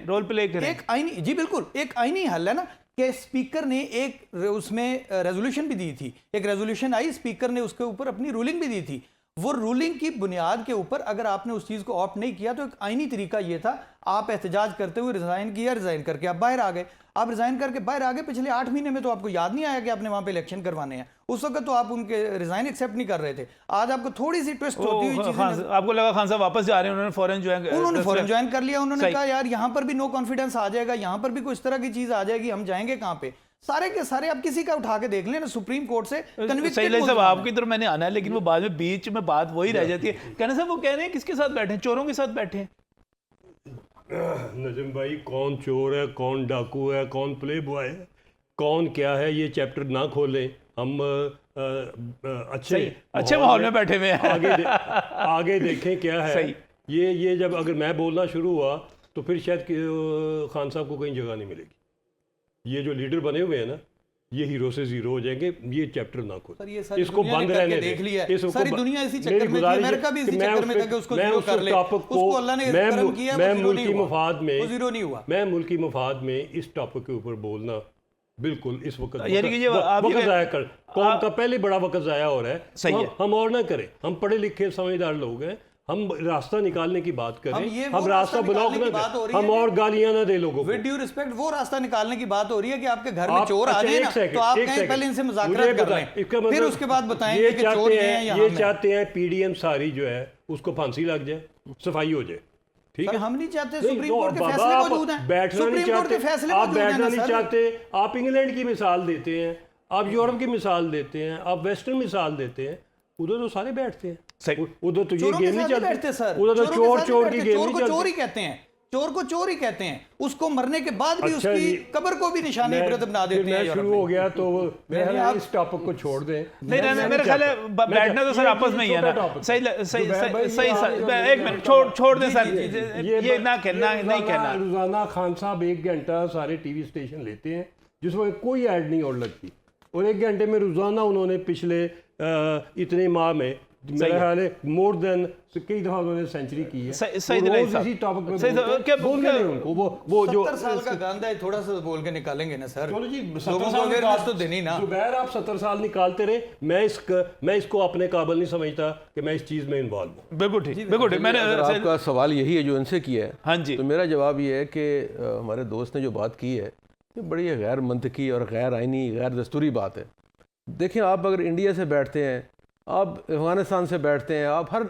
[SPEAKER 1] रोल प्ले करें।
[SPEAKER 4] एक आईनी, जी बिल्कुल, एक आईनी हल है ना कि स्पीकर ने एक उसमें रेजोल्यूशन भी दी थी, एक रेजोल्यूशन आई, स्पीकर ने उसके ऊपर अपनी रूलिंग भी दी थी। वो रूलिंग की बुनियाद के ऊपर अगर आपने उस चीज़ को ऑप्ट नहीं किया तो एक आईनी तरीका ये था, आप एहतजाज करते हुए रिजाइन किया, रिजाइन करके आप बाहर आ गए। आप रिजाइन करके बाहर आ गए, पिछले 8 महीने में तो आपको याद नहीं आया कि आपने वहां पे इलेक्शन करवाने हैं। उस वक्त तो आप उनके रिजाइन एक्सेप्ट नहीं कर रहे थे। आज आपको थोड़ी सी ट्विस्ट होती हुई चीजें,
[SPEAKER 1] आपको लगा खान साहब वापस जा रहे हैं, उन्होंने फौरन
[SPEAKER 4] ज्वाइन कर लिया। उन्होंने कहा यार यहाँ पर भी नो कॉन्फिडेंस आ जाएगा, यहाँ पर भी कुछ तरह की चीज आ जाएगी, हम जाएंगे कहाँ पे? सारे के सारे आप किसी का उठा के देख लेना, सुप्रीम कोर्ट से
[SPEAKER 1] कन्विक्टेड सब आपकी तरफ मैंने आना है, लेकिन वो बाद में बीच में बात वही रह जाती है। कहना साहब, वो कह रहे हैं किसके साथ बैठे हैं? चोरों के साथ बैठे हैं।
[SPEAKER 3] नजम भाई, कौन चोर है, कौन डाकू है, कौन प्ले बॉय है, कौन क्या है, ये चैप्टर ना खोलें। हम
[SPEAKER 1] अच्छे माहौल में बैठे हुए हैं।
[SPEAKER 3] आगे देखें क्या है।
[SPEAKER 1] सही।
[SPEAKER 3] ये जब अगर मैं बोलना शुरू हुआ तो फिर शायद खान साहब को कहीं जगह नहीं मिलेगी। ये जो लीडर बने हुए हैं ना, ये हीरो से जीरो हो जाएंगे। ये चैप्टर ना खोल,
[SPEAKER 4] सर, ये सारी
[SPEAKER 3] इसको
[SPEAKER 4] दुनिया ने
[SPEAKER 3] बंद
[SPEAKER 4] करके
[SPEAKER 3] रहने
[SPEAKER 4] देख लिया है।
[SPEAKER 3] इसको
[SPEAKER 4] सारी दुनिया इसी चक्कर में थी, अमेरिका भी इसी चक्कर में था कि उसको जीरो कर ले। उसको अल्लाह ने करम किया,
[SPEAKER 3] मैं
[SPEAKER 4] वो जीरो
[SPEAKER 3] मुल्की
[SPEAKER 4] नहीं हुआ।
[SPEAKER 3] मफाद में,
[SPEAKER 4] वो जीरो नहीं हुआ।
[SPEAKER 3] मैं मुल्की मफाद में इस टॉपिक के ऊपर बोलना बिल्कुल इस वक्त
[SPEAKER 1] यानी कि ये
[SPEAKER 3] वक्त ज़ाया कर, कौम का पहले बड़ा वक्त ज़ाया हो रहा है।
[SPEAKER 1] सही है।
[SPEAKER 3] हम और ना करें, हम पढ़े लिखे समझदार लोग हैं, हम रास्ता निकालने की बात करें, हम रास्ता ब्लॉक ना करें, हम और गालियां ना दे लोगों को।
[SPEAKER 4] विद ड्यू रिस्पेक्ट, वो रास्ता निकालने की बात हो रही है कि आपके घर में
[SPEAKER 3] आप-
[SPEAKER 4] चोर आ
[SPEAKER 3] अच्छा,
[SPEAKER 4] जाए
[SPEAKER 3] एक
[SPEAKER 4] ना,
[SPEAKER 3] सेकंड,
[SPEAKER 4] तो आप
[SPEAKER 3] एक
[SPEAKER 4] कहें
[SPEAKER 3] सेकंड।
[SPEAKER 4] पहले इनसे
[SPEAKER 3] मुझे
[SPEAKER 4] मुज़ाकरात कर
[SPEAKER 3] बता-
[SPEAKER 4] लें,
[SPEAKER 3] इसका
[SPEAKER 4] फिर
[SPEAKER 3] मतलब
[SPEAKER 4] उसके बाद बताएंगे
[SPEAKER 3] ये
[SPEAKER 4] कि चोर
[SPEAKER 3] चाहते
[SPEAKER 4] ये हैं
[SPEAKER 3] हैं,
[SPEAKER 4] या
[SPEAKER 3] ये
[SPEAKER 4] हम हैं।
[SPEAKER 3] चाहते हैं पीडीएम सारी जो है उसको फांसी लग जाए, सफाई हो जाए। ठीक
[SPEAKER 4] सर,
[SPEAKER 3] है,
[SPEAKER 4] हम नहीं चाहते।
[SPEAKER 3] नहीं,
[SPEAKER 4] सुप्रीम
[SPEAKER 3] तो
[SPEAKER 4] कोर्ट के
[SPEAKER 3] बाबा,
[SPEAKER 4] फैसले
[SPEAKER 3] आप
[SPEAKER 4] मौजूद हैं।
[SPEAKER 3] बैठना नहीं
[SPEAKER 4] सुप्रीम कोर्ट के
[SPEAKER 3] चाहते,
[SPEAKER 4] फैसले
[SPEAKER 3] आप
[SPEAKER 4] मौजूद हैं
[SPEAKER 3] बैठना
[SPEAKER 4] ना
[SPEAKER 3] नहीं
[SPEAKER 4] सर।
[SPEAKER 3] चाहते, आप इंग्लैंड की मिसाल देते हैं, आप यूरोप की मिसाल देते हैं, आप वेस्टर्न मिसाल देते हैं। उधर तो सारे बैठते हैं,
[SPEAKER 1] सही।
[SPEAKER 3] उधर तो ये
[SPEAKER 4] चोरों के
[SPEAKER 3] गेम
[SPEAKER 4] साथ
[SPEAKER 3] नहीं
[SPEAKER 4] नहीं बैठते
[SPEAKER 3] चलती,
[SPEAKER 4] सर।
[SPEAKER 3] उधर तो
[SPEAKER 4] चोरों के
[SPEAKER 3] चोर
[SPEAKER 4] साथ
[SPEAKER 3] चोर
[SPEAKER 4] नहीं
[SPEAKER 3] की
[SPEAKER 4] बैठते।
[SPEAKER 3] गेम
[SPEAKER 4] चोर
[SPEAKER 3] नहीं
[SPEAKER 4] को चोर
[SPEAKER 3] चलती।
[SPEAKER 4] ही कहते हैं, चोर को चोर ही कहते हैं। उसको मरने के बाद भी
[SPEAKER 3] अच्छा
[SPEAKER 4] उसकी
[SPEAKER 3] जी,
[SPEAKER 4] कब्र को भी निशानी इबरत बना
[SPEAKER 3] फिर
[SPEAKER 4] देते हैं।
[SPEAKER 3] मैं
[SPEAKER 4] यूरोप
[SPEAKER 3] शुरू
[SPEAKER 4] में।
[SPEAKER 3] हो गया तो मेरे ख्याल
[SPEAKER 4] आप-
[SPEAKER 3] है इस टॉपिक को छोड़ दें।
[SPEAKER 1] नहीं, मेरे ख्याल है बैठना तो सर आपस में ही है ना। सही सही सही सही एक मिनट छोड़ दें सर, ये ना कहना नहीं कहना।
[SPEAKER 3] रोजाना खान साहब 1 घंटा सारे टीवी स्टेशन लेते हैं जिसमें कोई ऐड नहीं और लगती, और 1 घंटे में रोजाना उन्होंने पिछले इतने माह में मेरा ख्याल है मोर देन कई दफा उन्होंने सेंचुरी की है।
[SPEAKER 1] सही
[SPEAKER 3] वो
[SPEAKER 1] नहीं
[SPEAKER 3] रोज
[SPEAKER 1] साहब।
[SPEAKER 3] इसी टॉपिक पे
[SPEAKER 1] सही
[SPEAKER 3] बोलते हैं।
[SPEAKER 1] क्या-
[SPEAKER 3] बोलने
[SPEAKER 1] क्या-
[SPEAKER 3] नहीं उनको, वो जो
[SPEAKER 4] 70 साल का गांधा है, थोड़ा सा बोल के निकालेंगे ना सर।
[SPEAKER 3] चलो जी,
[SPEAKER 4] लोगों
[SPEAKER 3] 70
[SPEAKER 4] को
[SPEAKER 3] साल
[SPEAKER 4] अवेयरनेस तो देनी ना।
[SPEAKER 3] जुबैर आप 70 साल निकालते रहे, मैं इसको अपने काबिल नहीं समझता कि मैं इस चीज़ में इन्वॉल्व हूँ।
[SPEAKER 1] बिल्कुल ठीक, बिल्कुल ठीक। मैंने
[SPEAKER 2] अगर आपका सवाल यही है जो इनसे किया है,
[SPEAKER 1] हाँ जी,
[SPEAKER 2] तो मेरा जवाब ये है कि हमारे दोस्त ने जो बात की है ये बड़ी गैर मंतकी और गैर आइनी, गैर दस्तूरी बात है। देखिए, आप अगर इंडिया से बैठते हैं, आप अफ़गानिस्तान से बैठते हैं, आप हर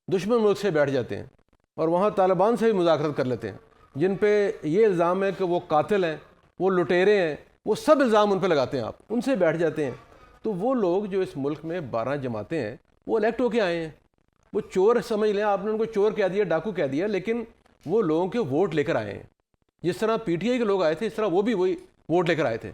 [SPEAKER 2] दुश्मन मुल्क से बैठ जाते हैं और वहाँ तालिबान से भी मुज़ाकरत कर लेते हैं, जिन पे ये इल्ज़ाम है कि वो कातिल हैं, वो लुटेरे हैं, वो सब इल्ज़ाम उन पे लगाते हैं, आप उनसे बैठ जाते हैं। तो वो लोग जो इस मुल्क में 12 जमातें हैं, वो इलेक्ट होके आए हैं। वो चोर समझ लें, आपने उनको चोर कह दिया, डाकू कह दिया, लेकिन वो लोगों के वोट लेकर आए हैं। जिस तरह पीटीआई के लोग आए थे, इस तरह वो भी वही वोट लेकर आए थे,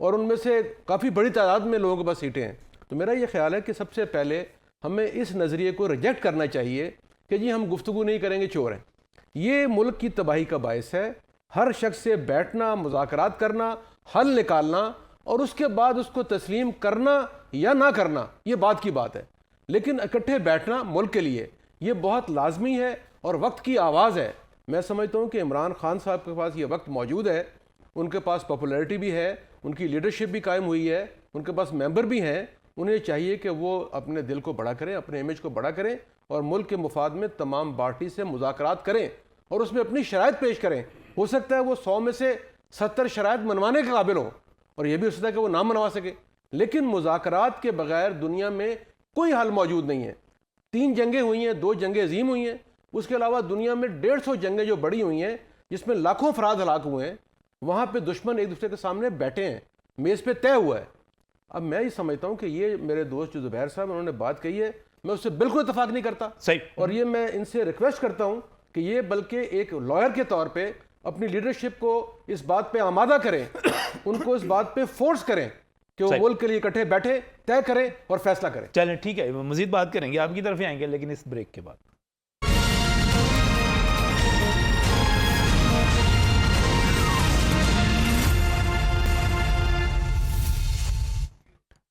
[SPEAKER 2] और उनमें से काफ़ी बड़ी तादाद में लोगों के पास सीटें हैं। तो मेरा ये ख्याल है कि सबसे पहले हमें इस नज़रिए को रिजेक्ट करना चाहिए कि जी हम गुफ्तगू नहीं करेंगे, चोर हैं। ये मुल्क की तबाही का बायस है। हर शख्स से बैठना, मुज़ाकरात करना, हल निकालना और उसके बाद उसको तस्लीम करना या ना करना, ये बात की बात है। लेकिन इकट्ठे बैठना मुल्क के लिए ये बहुत लाजमी है और वक्त की आवाज़ है। मैं समझता हूँ कि इमरान खान साहब के पास ये वक्त मौजूद है, उनके पास पॉपुलैरिटी भी है, उनकी लीडरशिप भी कायम हुई है, उनके पास मेंबर भी हैं। उन्हें चाहिए कि वो अपने दिल को बड़ा करें, अपने इमेज को बड़ा करें और मुल्क के मुफाद में तमाम पार्टी से मुज़ाकरात करें और उसमें अपनी शराइत पेश करें। हो सकता है वो 100 में से 70 शराइत मनवाने के काबिल हों, और ये भी हो सकता है कि वो ना मनवा सके, लेकिन मुज़ाकरात के बगैर दुनिया में कोई हल मौजूद नहीं है। 3 जंगें हुई हैं, 2 जंगें अजीम हुई हैं, उसके अलावा दुनिया में 150 जंगें जो बड़ी हुई हैं जिसमें लाखों अफराद हलाक हुए हैं, वहाँ पे दुश्मन एक दूसरे के सामने बैठे हैं, मेज़ पे तय हुआ है। अब मैं ये समझता हूँ कि ये मेरे दोस्त जो ज़ुबैर साहब उन्होंने बात कही है, मैं उससे बिल्कुल इत्तेफाक नहीं करता।
[SPEAKER 1] सही।
[SPEAKER 2] और ये मैं इनसे रिक्वेस्ट करता हूँ कि ये बल्कि एक लॉयर के तौर पे अपनी लीडरशिप को इस बात पे आमादा करें, उनको इस बात पे फोर्स करें कि वो मुल्क के लिए इकट्ठे बैठे, तय करें और फैसला करें।
[SPEAKER 1] चलें ठीक है, मजीद बात करेंगे, आपकी तरफ ही आएंगे, लेकिन इस ब्रेक के बाद।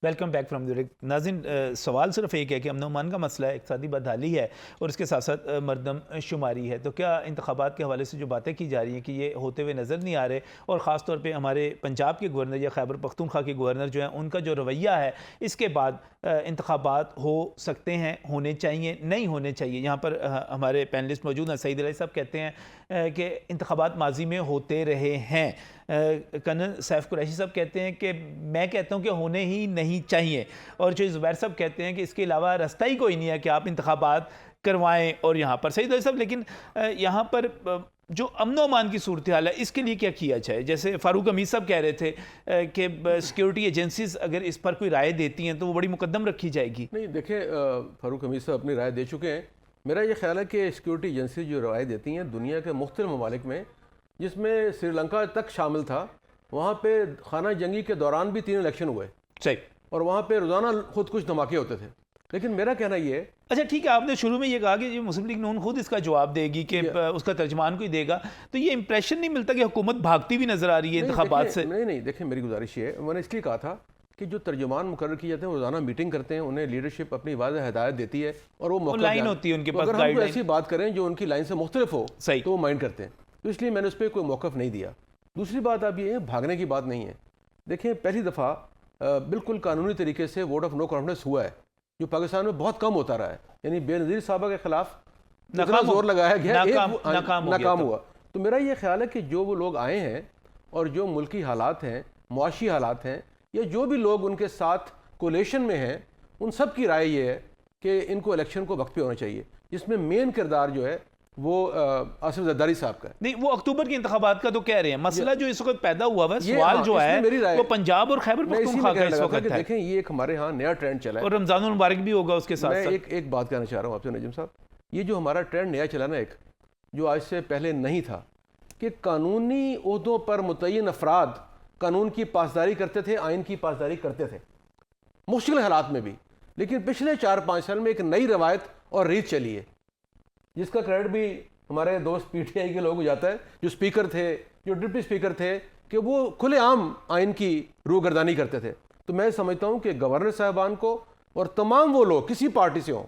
[SPEAKER 1] Welcome back from the break. नाज़रीन, सवाल सिर्फ एक है कि अमन-ओ-अमान का मसला है, इक़्तिसादी बदहाली है और इसके साथ साथ मरदम शुमारी है। तो क्या इंतखाबात के हवाले से जो बातें की जा रही हैं कि ये होते हुए नज़र नहीं आ रहे, और ख़ास तौर पे हमारे पंजाब के गवर्नर या खैबर पख्तूनख्वा के गवर्नर जो हैं, उनका जो रवैया है, इसके बाद इंतखाबात हो सकते हैं, होने चाहिए, नहीं होने चाहिए। यहाँ पर हमारे पैनलिस्ट मौजूद हैं। सईद अली साहब कहते हैं कि इंतखाबात माजी में होते रहे हैं। कर्नल सैफ कुरैशी साहब कहते हैं कि मैं कहता हूँ कि होने ही नहीं चाहिए, और जो ज़ुबैर साहब कहते हैं कि इसके अलावा रास्ता ही कोई नहीं है कि आप इंतखाबात करवाएं। और यहाँ पर सईद अली साहब, लेकिन यहाँ पर जो अमन-ओ-अमान की सूरत हाल है, इसके लिए क्या किया जाए? जैसे फ़ारूक हमीद साहब कह रहे थे कि सिक्योरिटी एजेंसीज अगर इस पर कोई राय देती हैं तो वो बड़ी मुकद्दम रखी जाएगी।
[SPEAKER 2] नहीं, देखिए, फ़ारूक हमीद साहब अपनी राय दे चुके हैं। मेरा ये ख्याल है कि सिक्योरिटी एजेंसी जो राय देती हैं दुनिया के मुख्तलिफ ममालिक में, जिसमें श्रीलंका तक शामिल था, वहाँ पे खाना जंगी के दौरान भी 3 इलेक्शन हुए।
[SPEAKER 1] सही।
[SPEAKER 2] और वहाँ पे रोज़ाना खुद कुछ धमाके होते थे। लेकिन मेरा कहना ये है,
[SPEAKER 1] अच्छा ठीक है, आपने शुरू में ये कहा कि मुस्लिम लीग नून खुद इसका जवाब देगी कि उसका तर्जमान कोई देगा, तो ये इंप्रेशन नहीं मिलता कि हुकूमत भागती भी नजर आ रही है इंतखाबात से?
[SPEAKER 2] नहीं, देखिए मेरी गुजारिश ये है, मैंने इसलिए कहा था कि जो तर्जुमान मुकर्रर किए जाते हैं वो रोज़ाना मीटिंग करते हैं, उन्हें लीडरशिप अपनी वाज़ेह हिदायत देती है और वो मौका
[SPEAKER 1] लाइन होती है उनके पास,
[SPEAKER 2] अगर हम कोई
[SPEAKER 1] गाइडलाइन।
[SPEAKER 2] ऐसी बात करें जो उनकी लाइन से मुख्तलिफ हो
[SPEAKER 1] सही।
[SPEAKER 2] तो वो माइंड करते हैं, तो इसलिए मैंने उस पर कोई मौक़िफ़ नहीं दिया। दूसरी बात आप ये है, भागने की बात नहीं है। देखिए पहली दफ़ा बिल्कुल कानूनी तरीके से वोट ऑफ नो कॉन्फिडेंस हुआ है, जो पाकिस्तान में बहुत कम होता रहा है। यानी बेनज़ीर साहबा के खिलाफ जोर लगाया गया, नाकाम हुआ। तो मेरा ये ख्याल है कि जो वो लोग आए हैं और जो मुल्की हालात हैं, मुआशी हालात हैं, या जो भी लोग उनके साथ कोलेशन में हैं, उन सब की राय ये है कि इनको इलेक्शन को वक्त पे होना चाहिए, जिसमें मेन किरदार जो है वो आसिफ जरदारी साहब का है।
[SPEAKER 1] नहीं, वो अक्टूबर के इंतखाबात का तो कह रहे हैं। मसला जो इस वक्त पैदा हुआ है, सवाल जो
[SPEAKER 2] इसमें मेरी
[SPEAKER 1] है
[SPEAKER 2] राय-
[SPEAKER 1] वो पंजाब और खैबर
[SPEAKER 2] मैं इसी में
[SPEAKER 1] पख्तूनख्वा का
[SPEAKER 2] कहने
[SPEAKER 1] इस
[SPEAKER 2] लगा था
[SPEAKER 1] वक्त
[SPEAKER 2] कि
[SPEAKER 1] है,
[SPEAKER 2] देखें ये एक हमारे यहाँ नया ट्रेंड चला है
[SPEAKER 1] और रमजानुल मुबारक भी होगा उसके साथ
[SPEAKER 2] मैं
[SPEAKER 1] साथ।
[SPEAKER 2] एक बात कहना चाह रहा हूँ आपसे नजीम साहब, ये जो हमारा ट्रेंड नया चला ना, एक जो आज से पहले नहीं था, कि कानूनी ओहदों पर मुतय्यन अफराद कानून की पासदारी करते थे, आइन की पासदारी करते थे मुश्किल हालात में भी। लेकिन पिछले 4-5 साल में एक नई रवायत और रीत चली है, जिसका क्रेडिट भी हमारे दोस्त पीटीआई के लोगों को जाता है, जो स्पीकर थे, जो डिप्टी स्पीकर थे, कि वो खुलेआम आइन की रूगर्दानी करते थे। तो मैं समझता हूँ कि गवर्नर साहबान को और तमाम वो लोग किसी पार्टी से हों,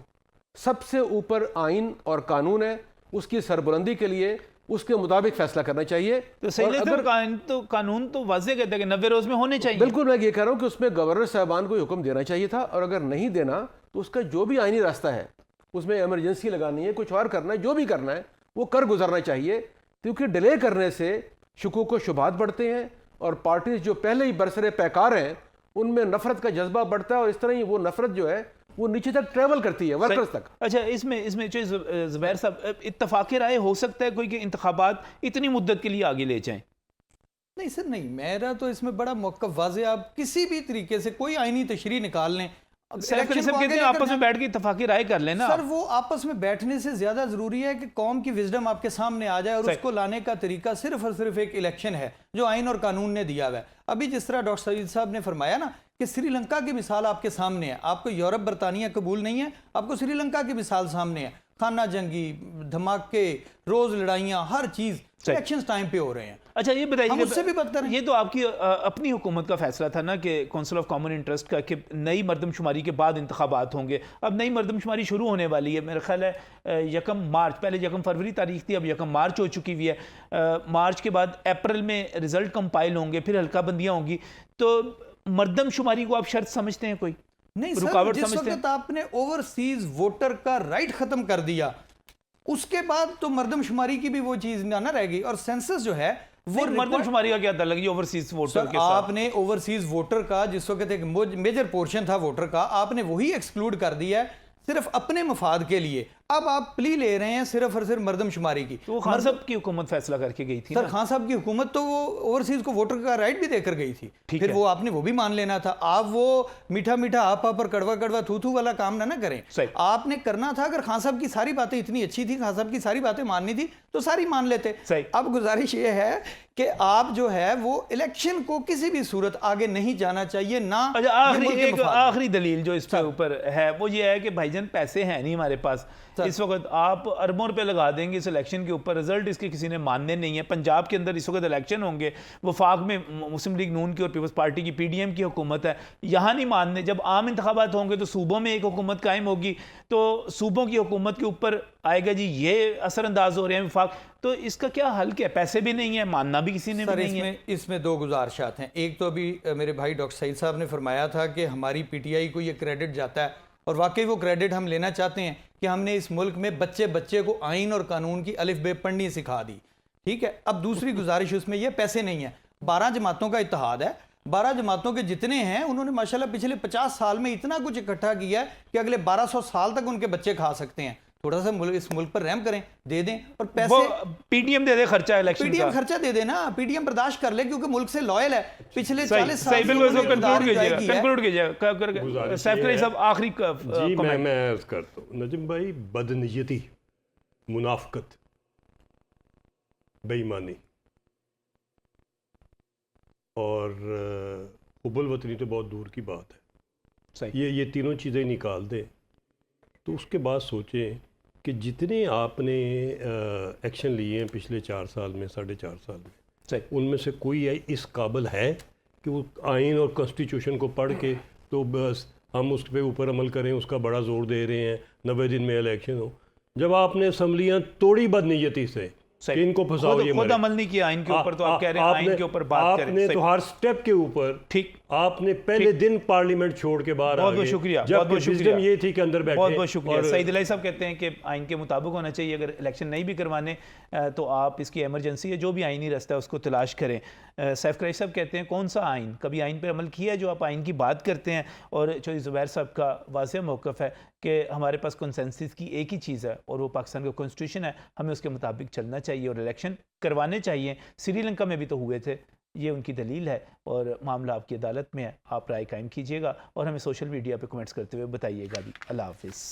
[SPEAKER 2] सबसे ऊपर आइन और कानून है, उसकी सरबुलंदी के लिए उसके मुताबिक फैसला करना चाहिए।
[SPEAKER 1] तो सही नहीं, तो कानून तो वाज़ेह कहता है कि 90 रोज में होने चाहिए।
[SPEAKER 2] बिल्कुल, मैं ये कह रहा हूँ कि उसमें गवर्नर साहबान को हुक्म देना चाहिए था, और अगर नहीं देना तो उसका जो भी आइनी रास्ता है, उसमें इमरजेंसी लगानी है, कुछ और करना है, जो भी करना है वो कर गुजरना चाहिए। क्योंकि डिले करने से शुकूक व शुबात बढ़ते हैं, और पार्टीज जो पहले ही बरसरे पैकार हैं उनमें नफरत का जज्बा बढ़ता है, और इस तरह ही वो नफरत जो है वो नीचे तक ट्रेवल करती है, वर्कर्स तक।
[SPEAKER 1] अच्छा, इसमें जो ज़ुबैर साहब, इत्तफाक़ राय हो सकता है कोई कि इंतखाबात इतनी मुद्दत के लिए आगे ले जाएं?
[SPEAKER 4] नहीं सर, नहीं, मेरा तो इसमें बड़ा मौक़िफ़ वाज़ेह, आप किसी भी तरीके से कोई आईनी तशरीह निकाल लें,
[SPEAKER 1] सैफ अली साहब कहते हैं आपस में बैठ के इत्तफाक़ी राय कर लेना।
[SPEAKER 4] सर वो आपस में बैठने से ज्यादा जरूरी है कि कौम की विजडम आपके सामने आ जाए, और उसको लाने का तरीका सिर्फ और सिर्फ एक इलेक्शन है जो आइन और कानून ने दिया हुआ है। अभी जिस तरह डॉक्टर सईद साहब ने फरमाया ना कि श्रीलंका की मिसाल आपके सामने है, आपको यूरोप बरतानिया कबूल नहीं है, आपको श्रीलंका की मिसाल सामने है, खाना जंगी, धमाके, रोज लड़ाइयाँ, हर चीज इलेक्शन टाइम पे हो रहे हैं।
[SPEAKER 1] अच्छा ये बताइए,
[SPEAKER 4] उससे भी बदतर हैं।
[SPEAKER 1] ये तो आपकी अपनी हुकूमत का फैसला था ना कि कौंसिल ऑफ कॉमन इंटरेस्ट का, कि नई मरदमशुमारी के बाद इंतखाबात होंगे। अब नई मरदमशुमारी शुरू होने वाली है, मेरा ख्याल है 1 मार्च, पहले 1 फरवरी तारीख थी, अब 1 मार्च हो चुकी हुई है। मार्च के बाद अप्रैल में रिजल्ट कंपाइल होंगे, फिर हल्का बंदियाँ होंगी। तो मरदमशुमारी को आप शर्त समझते हैं कोई?
[SPEAKER 4] नहीं सर,
[SPEAKER 1] रुकावट
[SPEAKER 4] जिस
[SPEAKER 1] समझते हैं?
[SPEAKER 4] वक्त आपने ओवरसीज वोटर का राइट खत्म कर दिया, उसके बाद तो मर्दमशुमारी की भी वो चीज ना रहेगी। और सेंसस जो है वो
[SPEAKER 1] मरदमशुमारी का क्या ताल्लुक है ओवरसीज वोटर के साथ?
[SPEAKER 4] आपने ओवरसीज वोटर का, जिस वक्त एक मेजर पोर्शन था वोटर का, आपने वही एक्सक्लूड कर दिया है सिर्फ अपने मफाद के लिए। अब आप प्ली ले रहे हैं सिर्फ और सिर्फ मरदमशुमारी की।
[SPEAKER 1] तो खान साहब की हुकूमत फैसला करके गई थी
[SPEAKER 4] सर,
[SPEAKER 1] ना?
[SPEAKER 4] खान साहब की हुकूमत तो वो ओवरसीज को वोटर का राइट भी देकर गई थी,
[SPEAKER 1] ठीक
[SPEAKER 4] फिर
[SPEAKER 1] है।
[SPEAKER 4] वो आपने वो भी मान लेना था। आप वो मीठा मीठा आप पर कड़वा कड़वा थू थू वाला काम ना करें।
[SPEAKER 1] सही।
[SPEAKER 4] आपने करना था, अगर खान साहब की सारी बातें इतनी अच्छी थी, खान साहब की सारी बातें माननी थी तो सारी मान लेते।
[SPEAKER 1] सही।
[SPEAKER 4] अब गुजारिश ये है कि आप जो है वो इलेक्शन को किसी भी सूरत आगे नहीं जाना चाहिए ना।
[SPEAKER 1] अच्छा,
[SPEAKER 4] ये मुल्क के मफाद में।
[SPEAKER 1] आखिरी दलील जो इस पे ऊपर है वो ये है कि भाईजान पैसे हैं नहीं हमारे पास इस वक्त, आप अरबों रुपए लगा देंगे इस इलेक्शन के ऊपर, रिजल्ट इसके किसी ने मानने नहीं है। पंजाब के अंदर इस वक्त इलेक्शन होंगे, वफाक में मुस्लिम लीग नून की और पीपल्स पार्टी की PDM की हुकूमत है, यहाँ नहीं मानने। जब आम इंतखाबात होंगे तो सूबों में एक हुकूमत कायम होगी, तो सूबों की हुकूमत के ऊपर आएगा जी ये असरअंदाज हो रहे हैं वफाक। तो इसका क्या हल क्या है? पैसे भी नहीं है, मानना भी किसी ने भी नहीं है।
[SPEAKER 4] इसमें दो गुजारिशात हैं। एक तो अभी मेरे भाई डॉक्टर सईद साहब ने फरमाया था कि हमारी PTI को ये क्रेडिट जाता है, और वाकई वो क्रेडिट हम लेना चाहते हैं कि हमने इस मुल्क में बच्चे बच्चे को आइन और कानून की अलिफ बे पढ़नी सिखा दी। ठीक है। अब दूसरी गुजारिश उसमें ये, पैसे नहीं है। 12 जमातों का इत्तेहाद है, 12 जमातों के जितने हैं उन्होंने माशाल्लाह पिछले 50 साल में इतना कुछ इकट्ठा किया है कि अगले 1200 साल तक उनके बच्चे खा सकते हैं। थोड़ा सा इस मुल्क पर रहम करें, दे दें। और पैसे
[SPEAKER 1] PDM दे दे, खर्चा इलेक्शन का।
[SPEAKER 4] PDM खर्चा दे देना, PDM बर्दाश्त कर ले क्योंकि मुल्क से लॉयल है पिछले 40 साल
[SPEAKER 1] सही, बिल्कुल कंक्लूड कीजिए
[SPEAKER 3] गुजारिश
[SPEAKER 1] सैफ अली साहब आखिरी
[SPEAKER 3] जी मैं अर्ज करता हूँ नजम भाई, बदनीयती, मुनाफकत, बेईमानी और हुब्बुल वतनी तो बहुत दूर की बात है,
[SPEAKER 1] सही।
[SPEAKER 3] ये तीनों चीज़ें निकाल दें तो उसके बाद सोचें कि जितने आपने एक्शन लिए हैं पिछले 4 साल में, 4.5 साल में,
[SPEAKER 1] सही।
[SPEAKER 3] उनमें से कोई इस काबिल है कि वो आइन और कॉन्स्टिट्यूशन को पढ़ के तो बस हम उस पे ऊपर अमल करें, उसका बड़ा जोर दे रहे हैं 90 दिन में इलेक्शन हो, जब आपने असम्बलियाँ तोड़ी बदनीयती से कि इनको फंसाओ, ये
[SPEAKER 1] खुद अमल नहीं किया आइन के ऊपर, तो आप कह रहे हैं आइन के ऊपर बात करें।
[SPEAKER 3] आपने तो हर स्टेप के ऊपर
[SPEAKER 1] ठीक,
[SPEAKER 3] आपने पहले दिन पार्लियामेंट छोड़ के बाहर
[SPEAKER 1] बहुत बहुत शुक्रिया, बहुत बहुत शुक्रिया,
[SPEAKER 3] ये थी कि अंदर बैठे।
[SPEAKER 1] बहुत बहुत शुक्रिया। सईद इलाही साहब कहते हैं कि आइन के मुताबिक होना चाहिए, अगर इलेक्शन नहीं भी करवाने तो आप इसकी एमरजेंसी है, जो भी आइनी रास्ता है उसको तलाश करें। सैफ कुरैशी साहब कहते हैं कौन सा आइन, कभी आइन पर अमल किया है जो आप आइन की बात करते हैं? और चौधरी ज़ुबैर साहब का वाज़ेह मौक़िफ़ है कि हमारे पास कंसेंसस की एक ही चीज़ है और वो पाकिस्तान का कॉन्स्टिट्यूशन है, हमें उसके मुताबिक चलना चाहिए और इलेक्शन करवाने चाहिए। श्रीलंका में भी तो हुए थे, ये उनकी दलील है और मामला आपकी अदालत में है। आप राय कायम कीजिएगा और हमें सोशल मीडिया पे कमेंट्स करते हुए बताइएगा भी। अल्लाह हाफ़िज़।